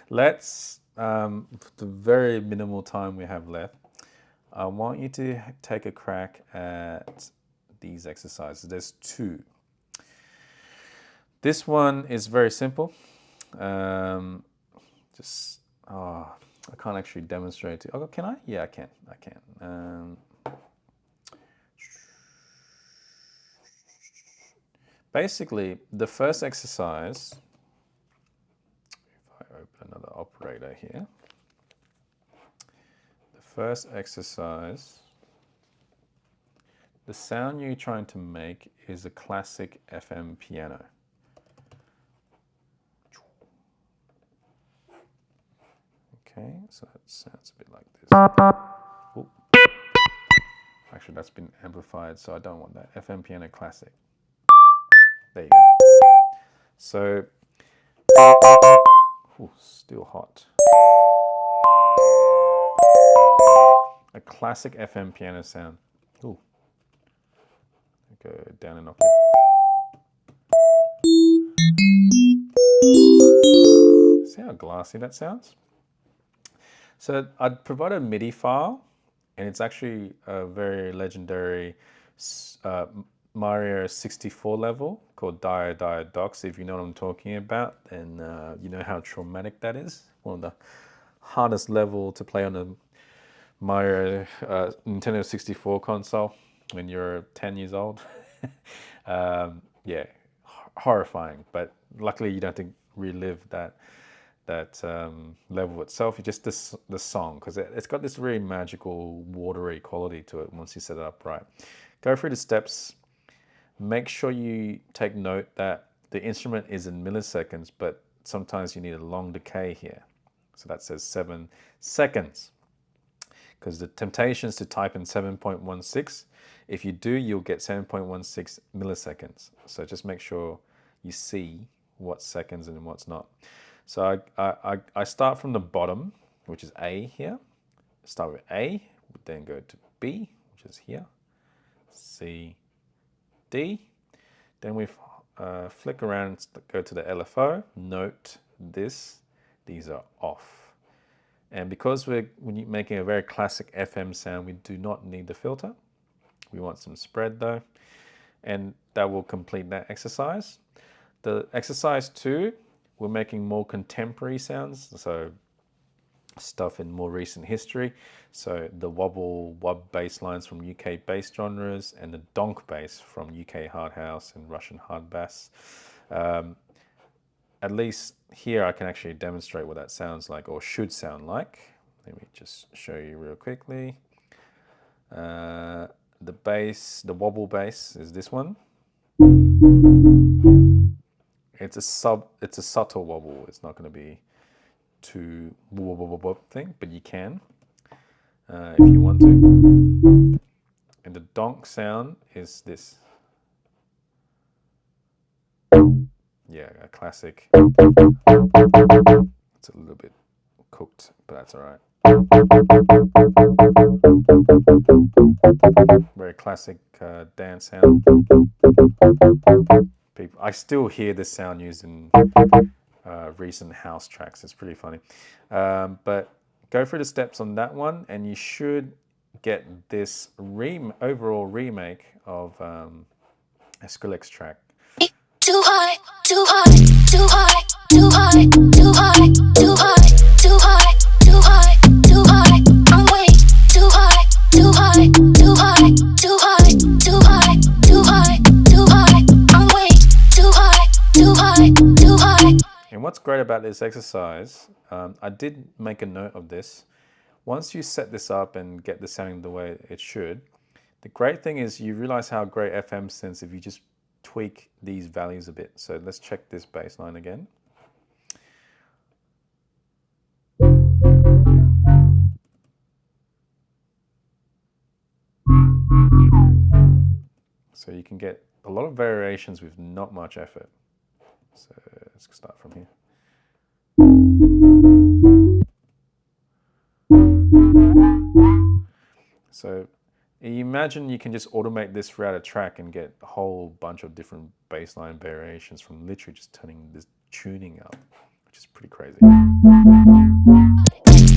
Let's, the very minimal time we have left, I want you to take a crack at these exercises. There's two. This one is very simple. Just, I can't actually demonstrate it. Oh, can I? Yeah, I can. I can. Basically, the first exercise, if I open another operator here, the first exercise, the sound you're trying to make is a classic FM piano. Okay, so that sounds a bit like this. Ooh. Actually, that's been amplified, so I don't want that. FM piano classic. There you go. So, ooh, still hot. A classic FM piano sound. Ooh. Go down an octave. See how glassy that sounds? So I'd provide a MIDI file, and it's actually a very legendary Mario 64 level called Dire Dire Docks. If you know what I'm talking about, then you know how traumatic that is. One of the hardest level to play on a Mario Nintendo 64 console when you're 10 years old. Yeah, horrifying, but luckily you don't have to relive that level itself. You just the song, because it's got this very magical watery quality to it once you set it up right. Go through the steps. Make sure you take note that the instrument is in milliseconds, but sometimes you need a long decay here. So that says 7 seconds, because the temptation is to type in 7.16. If you do, you'll get 7.16 milliseconds. So just make sure you see what's seconds and what's not. So I start from the bottom, which is A here. Start with A, then go to B, which is here, C, D. Then we flick around and go to the LFO. Note this, these are off. And because we're making a very classic FM sound, we do not need the filter. We want some spread though. And that will complete that exercise. The exercise 2, we're making more contemporary sounds, so stuff in more recent history. So the wobble wub bass lines from UK bass genres, and the donk bass from UK hard house and Russian hard bass. At least here I can actually demonstrate what that sounds like, or should sound like. Let me just show you real quickly. The bass, the wobble bass is this one. It's a subtle wobble. It's not going to be too wobble thing, but you can if you want to. And the donk sound is this. Yeah, a classic. It's a little bit cooked, but that's all right. Very classic dance sound. I still hear this sound used in recent house tracks. It's pretty funny. But go through the steps on that one, and you should get this overall remake of a Skrillex track. Too high, too high, too high, too high, too high, too high, too high, too high, too high. I'm way too high, too high, too high, too high, too high, too high, too high. I'm way too high, too high, too high. And what's great about this exercise, I did make a note of this. Once you set this up and get this sounding the way it should, the great thing is you realize how great FM sounds if you just tweak these values a bit. So let's check this bass line again. So you can get a lot of variations with not much effort. So let's start from here. So you imagine you can just automate this throughout a track and get a whole bunch of different bassline variations from literally just turning this tuning up, which is pretty crazy.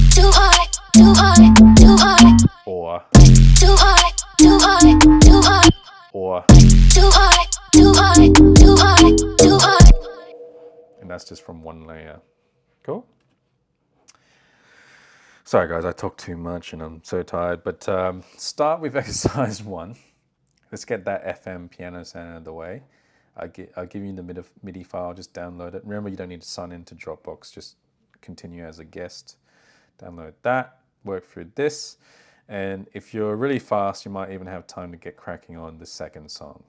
Too high, too high, too high. Or Too high, too high, too high. Or Too high, too high, too high, too high. And that's just from one layer. Cool. Sorry guys, I talk too much and I'm so tired, but start with exercise 1. Let's get that FM piano sound out of the way. I'll give you the MIDI file, just download it. Remember, you don't need to sign into Dropbox, just continue as a guest. Download that, work through this, and if you're really fast, you might even have time to get cracking on the second song.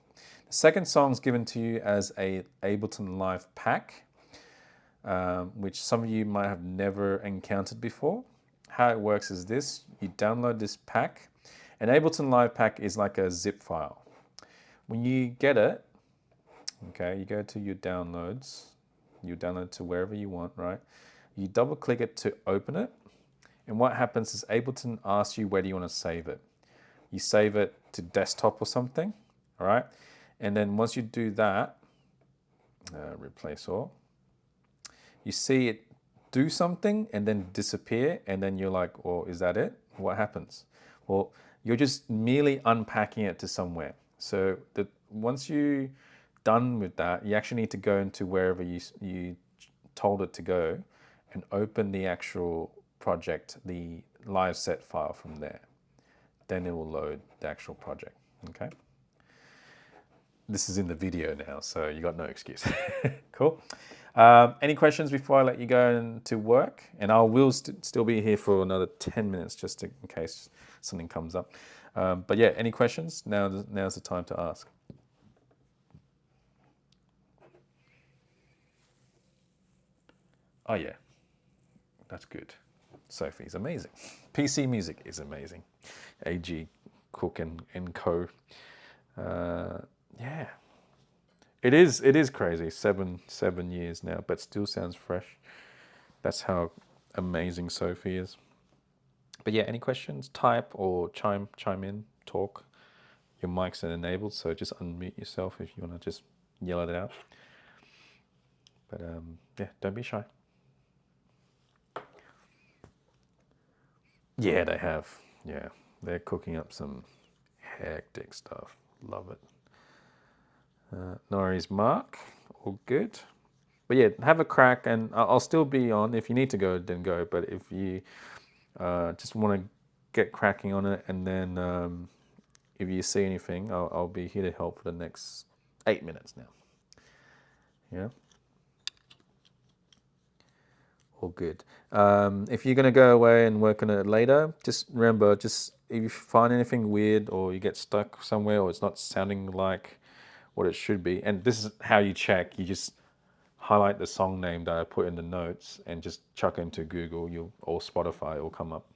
The second song is given to you as a Ableton Live pack, which some of you might have never encountered before. How it works is this: you download this pack. An Ableton Live pack is like a zip file. When you get it, okay, you go to your downloads, you download to wherever you want, right? You double click it to open it, and what happens is Ableton asks you where do you want to save it. You save it to desktop or something, all right? And then once you do that, replace all, you see it do something and then disappear, and then you're like, well, is that it? What happens? Well, you're just merely unpacking it to somewhere. So once you're done with that, you actually need to go into wherever you told it to go and open the actual project, the live set file from there. Then it will load the actual project, okay? This is in the video now, so you got no excuse. Cool. Any questions before I let you go into work? And I will still be here for another 10 minutes just in case something comes up. But yeah, any questions? Now's the time to ask. Oh yeah, that's good. Sophie's amazing. PC Music is amazing. AG Cook and Co. Yeah. It is crazy. Seven years now, but still sounds fresh. That's how amazing Sophie is. But yeah, any questions? Type or chime in, talk. Your mics are enabled, so just unmute yourself if you want to just yell it out. But yeah, don't be shy. Yeah, they have. Yeah, they're cooking up some hectic stuff. Love it. Norris Mark, all good. But yeah, have a crack, and I'll still be on. If you need to go, then go. But if you just want to get cracking on it, and then if you see anything, I'll be here to help for the next 8 minutes now. Yeah. All good. If you're going to go away and work on it later, just remember, if you find anything weird or you get stuck somewhere or it's not sounding like what it should be, and this is how you check, you just highlight the song name that I put in the notes and just chuck into Google or Spotify, it will come up.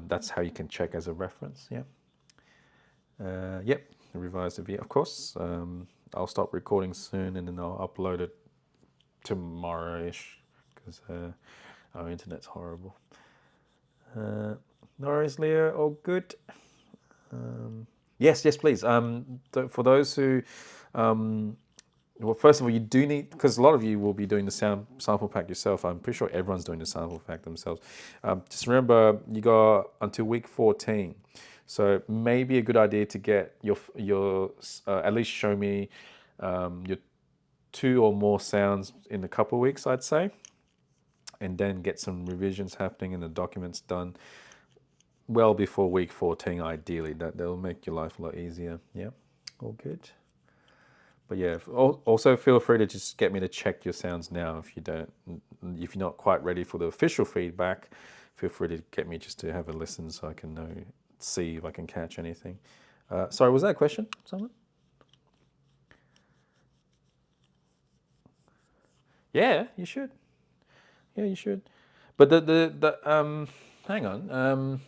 That's how you can check as a reference, yeah. Yep, revise the video, of course. I'll stop recording soon and then I'll upload it tomorrow-ish because our internet's horrible. Norris, Leo, all good? Yes, please. For those who well, first of all, you do need, because a lot of you will be doing the sample pack yourself. I'm pretty sure everyone's doing the sample pack themselves. Just remember, you got until week 14. So maybe a good idea to get your at least show me your 2 or more sounds in a couple of weeks, I'd say, and then get some revisions happening and the documents done well before week 14, ideally. That'll make your life a lot easier. Yeah, all good. But yeah, also feel free to just get me to check your sounds now if you're not quite ready for the official feedback. Feel free to get me just to have a listen so I can see if I can catch anything. Sorry, was that a question, someone? Yeah, you should. Yeah, you should. But hang on.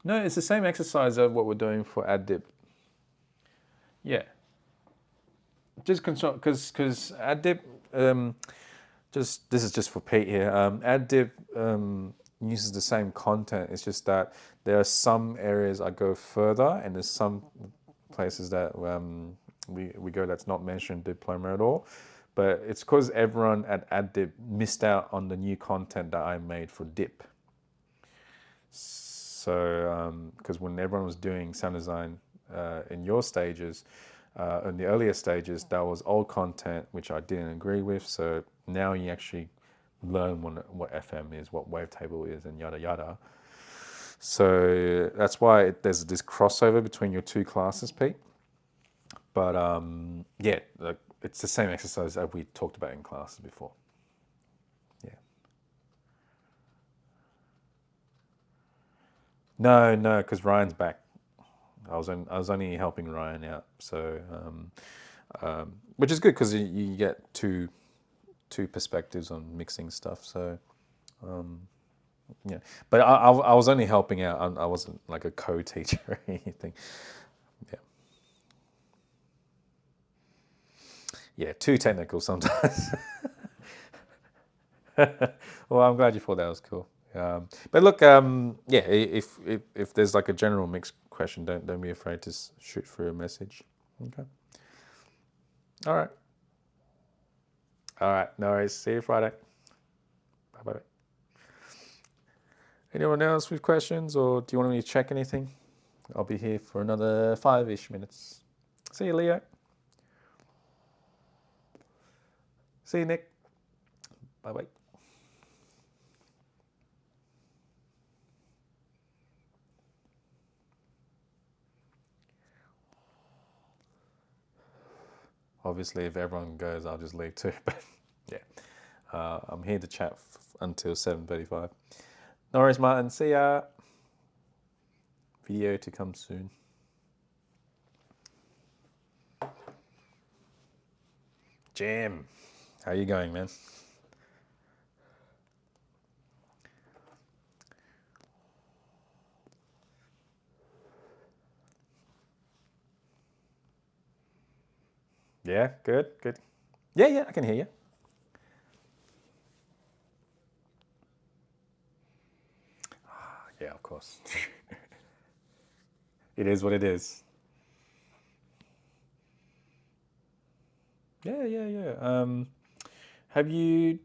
No, it's the same exercise of what we're doing for add dip. Yeah. Just because add dip, this is just for Pete here. Add dip uses the same content. It's just that there are some areas I go further, and there's some places that we go that's not mentioned diploma at all. But it's because everyone at AddDip missed out on the new content that I made for Dip. So, because when everyone was doing sound design in your stages, in the earlier stages, that was old content which I didn't agree with. So now you actually learn what FM is, what wavetable is, and yada yada. So that's why there's this crossover between your 2 classes, Pete. But yeah, it's the same exercise that we talked about in classes before. Yeah. No, because Ryan's back. I was only helping Ryan out, so which is good because you get two perspectives on mixing stuff. So yeah, but I was only helping out. I wasn't like a co-teacher or anything. Yeah, too technical sometimes. Well, I'm glad you thought that was cool. But look, yeah, if there's like a general mix question, don't be afraid to shoot through a message. Okay. All right. All right. No worries. See you Friday. Bye bye. Anyone else with questions, or do you want me to check anything? I'll be here for another 5-ish minutes. See you, Leo. See you, Nick. Bye bye. Obviously, if everyone goes, I'll just leave too. But yeah, I'm here to chat until 7:35. No worries, Martin. See ya. Video to come soon. Jim, how you going, man? Yeah, good. Yeah, I can hear you. Yeah, of course. It is what it is. Yeah. Have you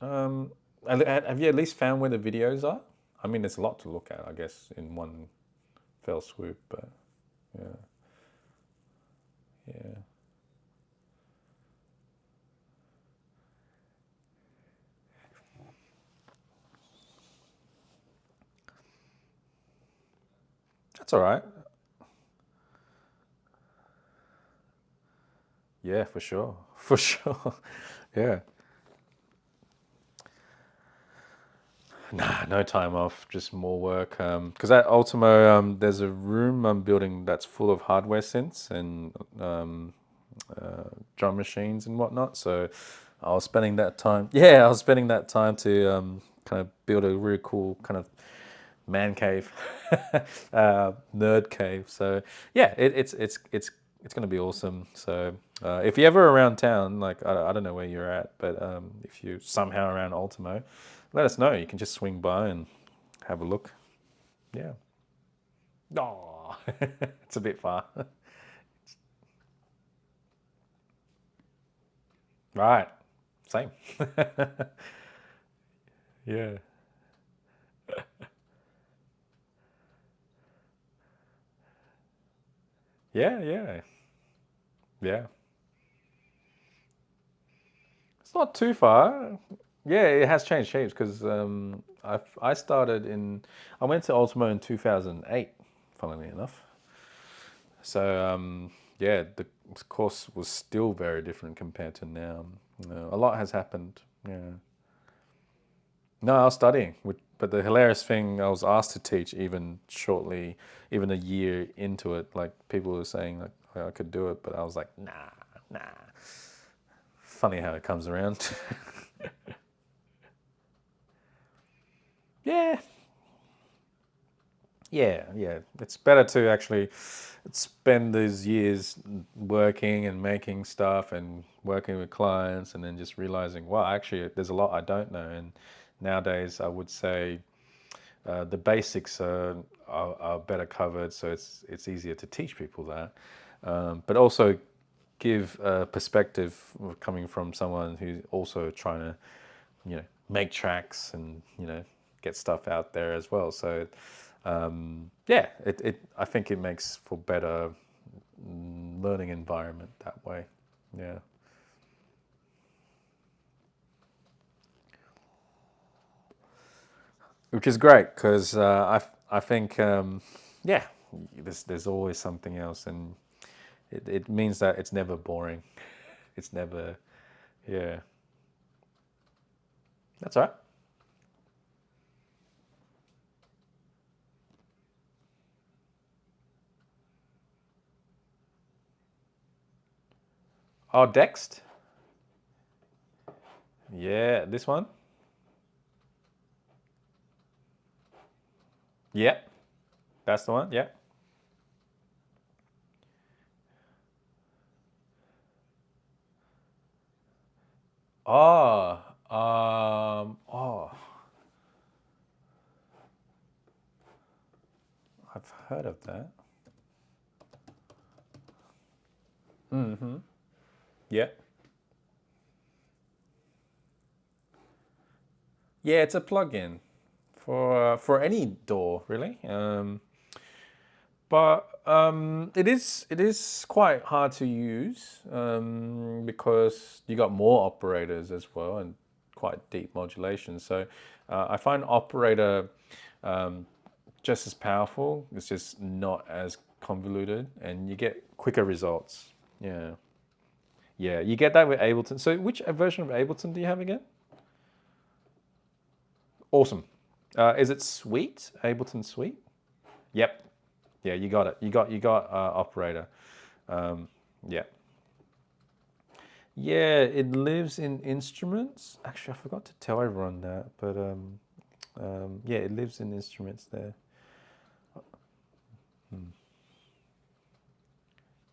at least found where the videos are? I mean, there's a lot to look at, I guess, in one fell swoop, but yeah. That's all right. Yeah, for sure. For sure. Yeah. Nah, no time off, just more work. Because at Ultimo, there's a room I'm building that's full of hardware synths and drum machines and whatnot. So I was spending that time. Yeah, I was spending that time to kind of build a really cool kind of man cave, nerd cave. So yeah, it's going to be awesome. So if you're ever around town, like I don't know where you're at, but if you're somehow around Ultimo, let us know. You can just swing by and have a look. Yeah. Oh, it's a bit far. Right. Same. Yeah. Yeah, yeah. Yeah. It's not too far. Yeah, it has changed shapes because I started in I went to Ultimo in 2008, funnily enough. So yeah, the course was still very different compared to now. A lot has happened. Yeah. No, I was studying, but the hilarious thing, I was asked to teach even shortly, even a year into it. Like people were saying, like I could do it, but I was like, nah, nah. Funny how it comes around. Yeah, yeah, yeah. It's better to actually spend those years working and making stuff and working with clients, and then just realizing, wow, actually, there's a lot I don't know. And nowadays, I would say the basics are better covered, so it's easier to teach people that. But also give a perspective coming from someone who's also trying to, make tracks and get stuff out there as well. So yeah, I think it makes for better learning environment that way. Yeah, which is great because I think yeah, there's always something else, and it means that it's never boring. It's never, yeah. That's all right. Oh, Dext. Yeah, this one. Yeah, that's the one. Yeah. Oh, oh, I've heard of that. Yeah. Yeah, it's a plugin for any door really. But it is quite hard to use because you got more operators as well and quite deep modulation. So I find operator just as powerful. It's just not as convoluted, and you get quicker results. Yeah, yeah, you get that with Ableton. So which version of Ableton do you have again? Awesome. Is it Suite? Ableton Suite? Yep. Yeah, you got it. You got operator. Yeah. Yeah, it lives in instruments. Actually, I forgot to tell everyone that, but yeah, it lives in instruments there.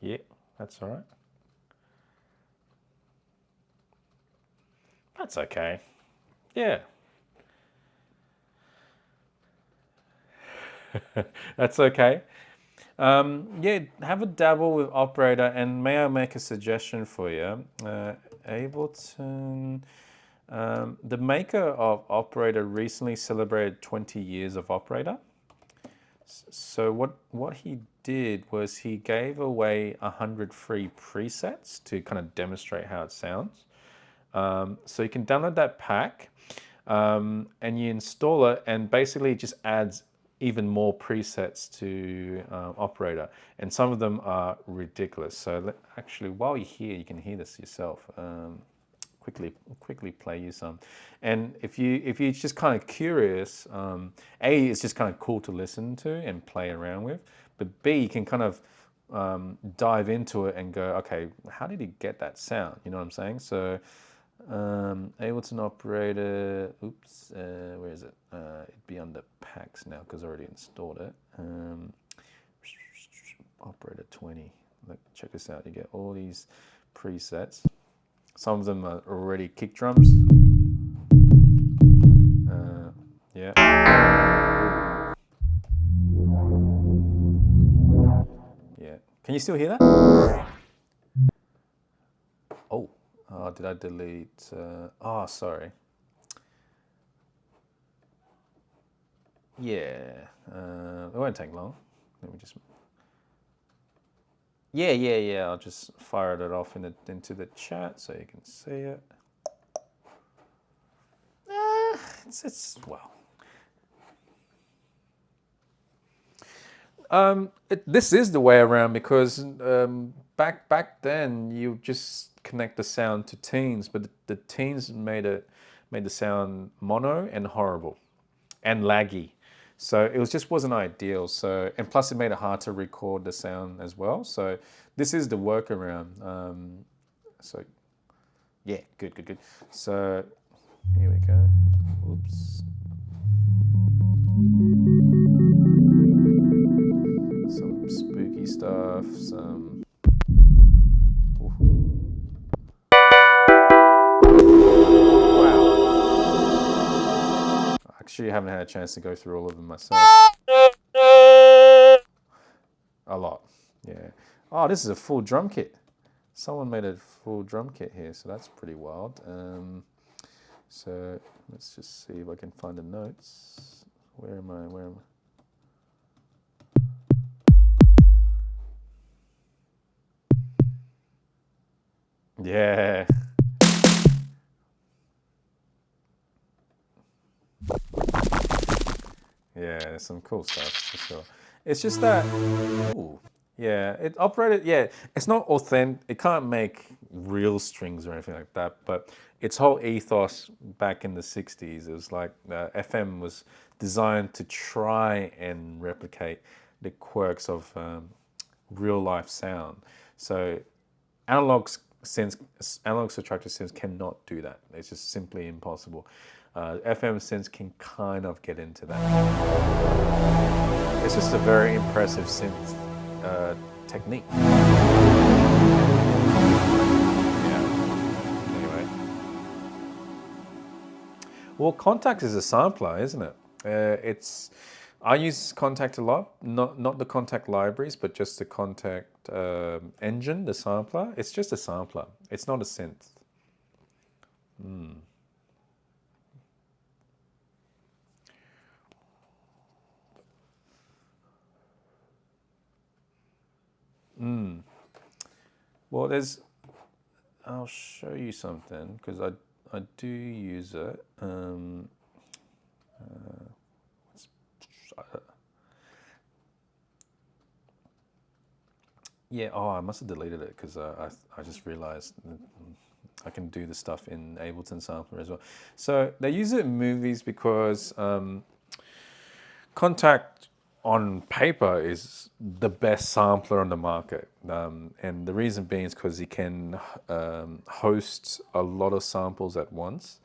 Yeah, that's all right. That's okay. Yeah, that's okay. Yeah, have a dabble with operator, and may I make a suggestion for you? Ableton. The maker of Operator recently celebrated 20 years of Operator. So what he did was he gave away 100 free presets to kind of demonstrate how it sounds. So you can download that pack and you install it, and basically it just adds even more presets to Operator, and some of them are ridiculous. So actually, while you're here, you can hear this yourself. Quickly play you some, and if you're just kind of curious, it's just kind of cool to listen to and play around with, but B, you can kind of dive into it and go, okay, how did he get that sound? You know what I'm saying? So Ableton Operator, oops, where is it? It'd be under packs now because I already installed it. Operator 20. Look, check this out. You get all these presets. Some of them are already kick drums. Yeah. Can you still hear that? Oh, did I delete? Oh, sorry. Yeah, it won't take long. Let me just. Yeah. I'll just fire it off into the chat so you can see it. It's well. This is the way around because back then you just connect the sound to teens, but the teens made the sound mono and horrible and laggy, so it wasn't ideal. So and plus it made it hard to record the sound as well. So this is the workaround. So yeah, good. So here we go. Oops. Some spooky stuff, some. Ooh. Wow. Actually, I haven't had a chance to go through all of them myself. A lot, yeah. Oh, this is a full drum kit. Someone made a full drum kit here, so that's pretty wild. So let's just see if I can find the notes. Where am I? Yeah. Yeah, there's some cool stuff for sure. It's just that, ooh, yeah, it operated. Yeah, it's not authentic. It can't make real strings or anything like that. But its whole ethos back in the '60s, it was like FM was designed to try and replicate the quirks of real life sound. So analog analog subtractive synths cannot do that. It's just simply impossible. FM synths can kind of get into that. It's just a very impressive synth technique. Yeah. Anyway. Well, Kontakt is a sampler, isn't it? I use Kontakt a lot, not the Kontakt libraries, but just the Kontakt engine, the sampler. It's just a sampler. It's not a synth. Well, I'll show you something because I do use it. Yeah, oh, I must have deleted it because I just realized I can do the stuff in Ableton Sampler as well. So they use it in movies because Kontakt on paper is the best sampler on the market. And the reason being is because you can host a lot of samples at once.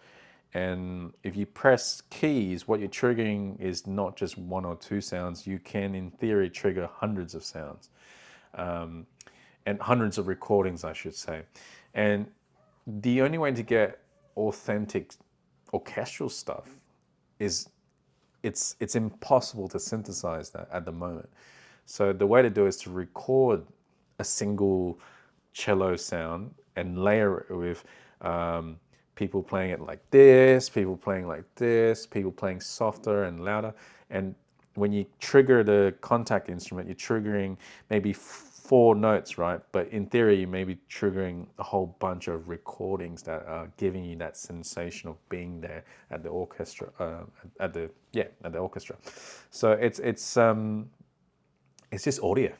And if you press keys, what you're triggering is not just one or two sounds. You can, in theory, trigger hundreds of sounds. And hundreds of recordings, I should say. And the only way to get authentic orchestral stuff is it's impossible to synthesize that at the moment. So the way to do it is to record a single cello sound and layer it with people playing it like this, people playing like this, people playing softer and louder. And when you trigger the Kontakt instrument, you're triggering maybe 4 notes, right? But in theory, you may be triggering a whole bunch of recordings that are giving you that sensation of being there at the orchestra, at the orchestra. So it's just audio.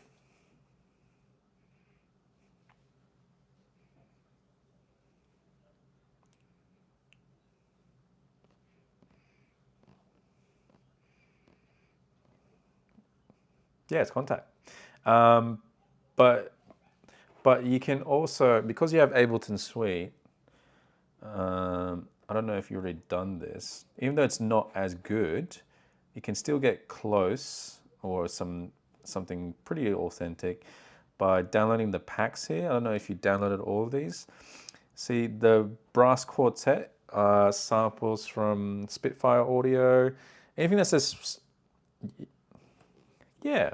Yeah, it's Kontakt. But you can also, because you have Ableton Suite, I don't know if you've already done this, even though it's not as good, you can still get close or something pretty authentic by downloading the packs here. I don't know if you downloaded all of these. See, the Brass Quartet samples from Spitfire Audio, anything that says, yeah.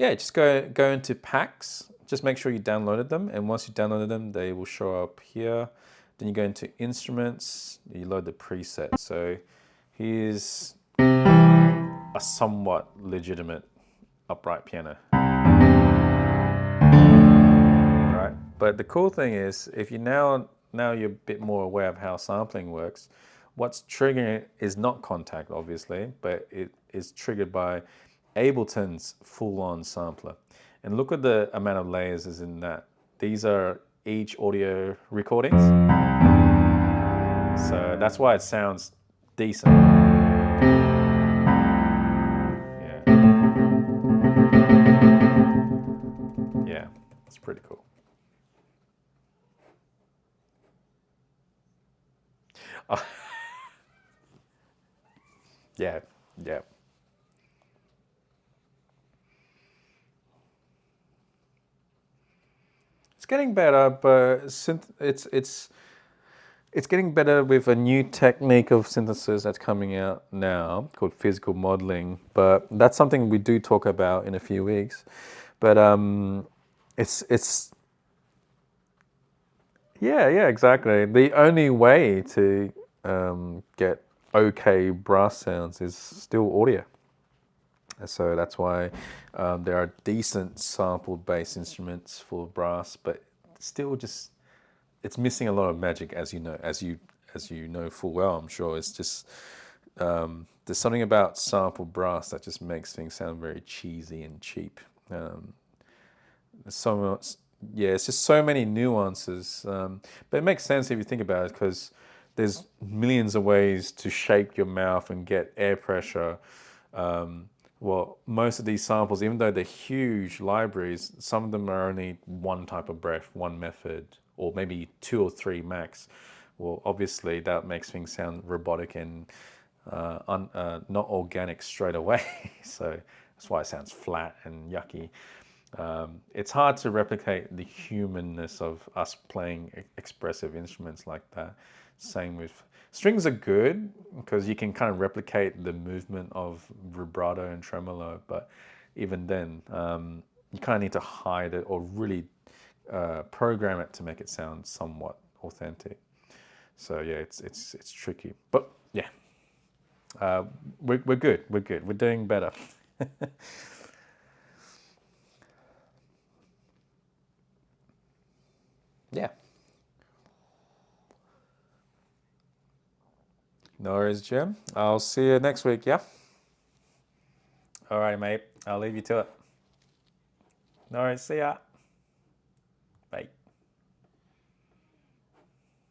yeah, just go into packs. Just make sure you downloaded them, and once you downloaded them, they will show up here. Then you go into instruments, you load the preset. So here's a somewhat legitimate upright piano. Right? But the cool thing is, if you now you're a bit more aware of how sampling works, what's triggering it is not Kontakt, obviously, but it is triggered by Ableton's full-on sampler. And look at the amount of layers is in that. These are each audio recordings. So that's why it sounds decent. Yeah. Yeah, it's pretty cool. Yeah, yeah. It's getting better, but it's getting better with a new technique of synthesis that's coming out now called physical modeling. But that's something we do talk about in a few weeks. But it's yeah, exactly. The only way to get okay brass sounds is still audio. So that's why there are decent sampled bass instruments for brass, but still just it's missing a lot of magic, as you know, as you know full well. I'm sure it's just there's something about sampled brass that just makes things sound very cheesy and cheap. There's so much, yeah, it's just so many nuances, but it makes sense if you think about it because there's millions of ways to shape your mouth and get air pressure. Well, most of these samples, even though they're huge libraries, some of them are only one type of breath, one method, or maybe two or three max. Well, obviously that makes things sound robotic and not organic straight away. So that's why it sounds flat and yucky. It's hard to replicate the humanness of us playing expressive instruments like that. Same with strings are good because you can kind of replicate the movement of vibrato and tremolo, but even then, you kind of need to hide it or really program it to make it sound somewhat authentic. So yeah, it's tricky, but yeah, we're good. We're good. We're doing better. Yeah. No worries, Jim. I'll see you next week, yeah? All right, mate. I'll leave you to it. No worries. See ya. Bye.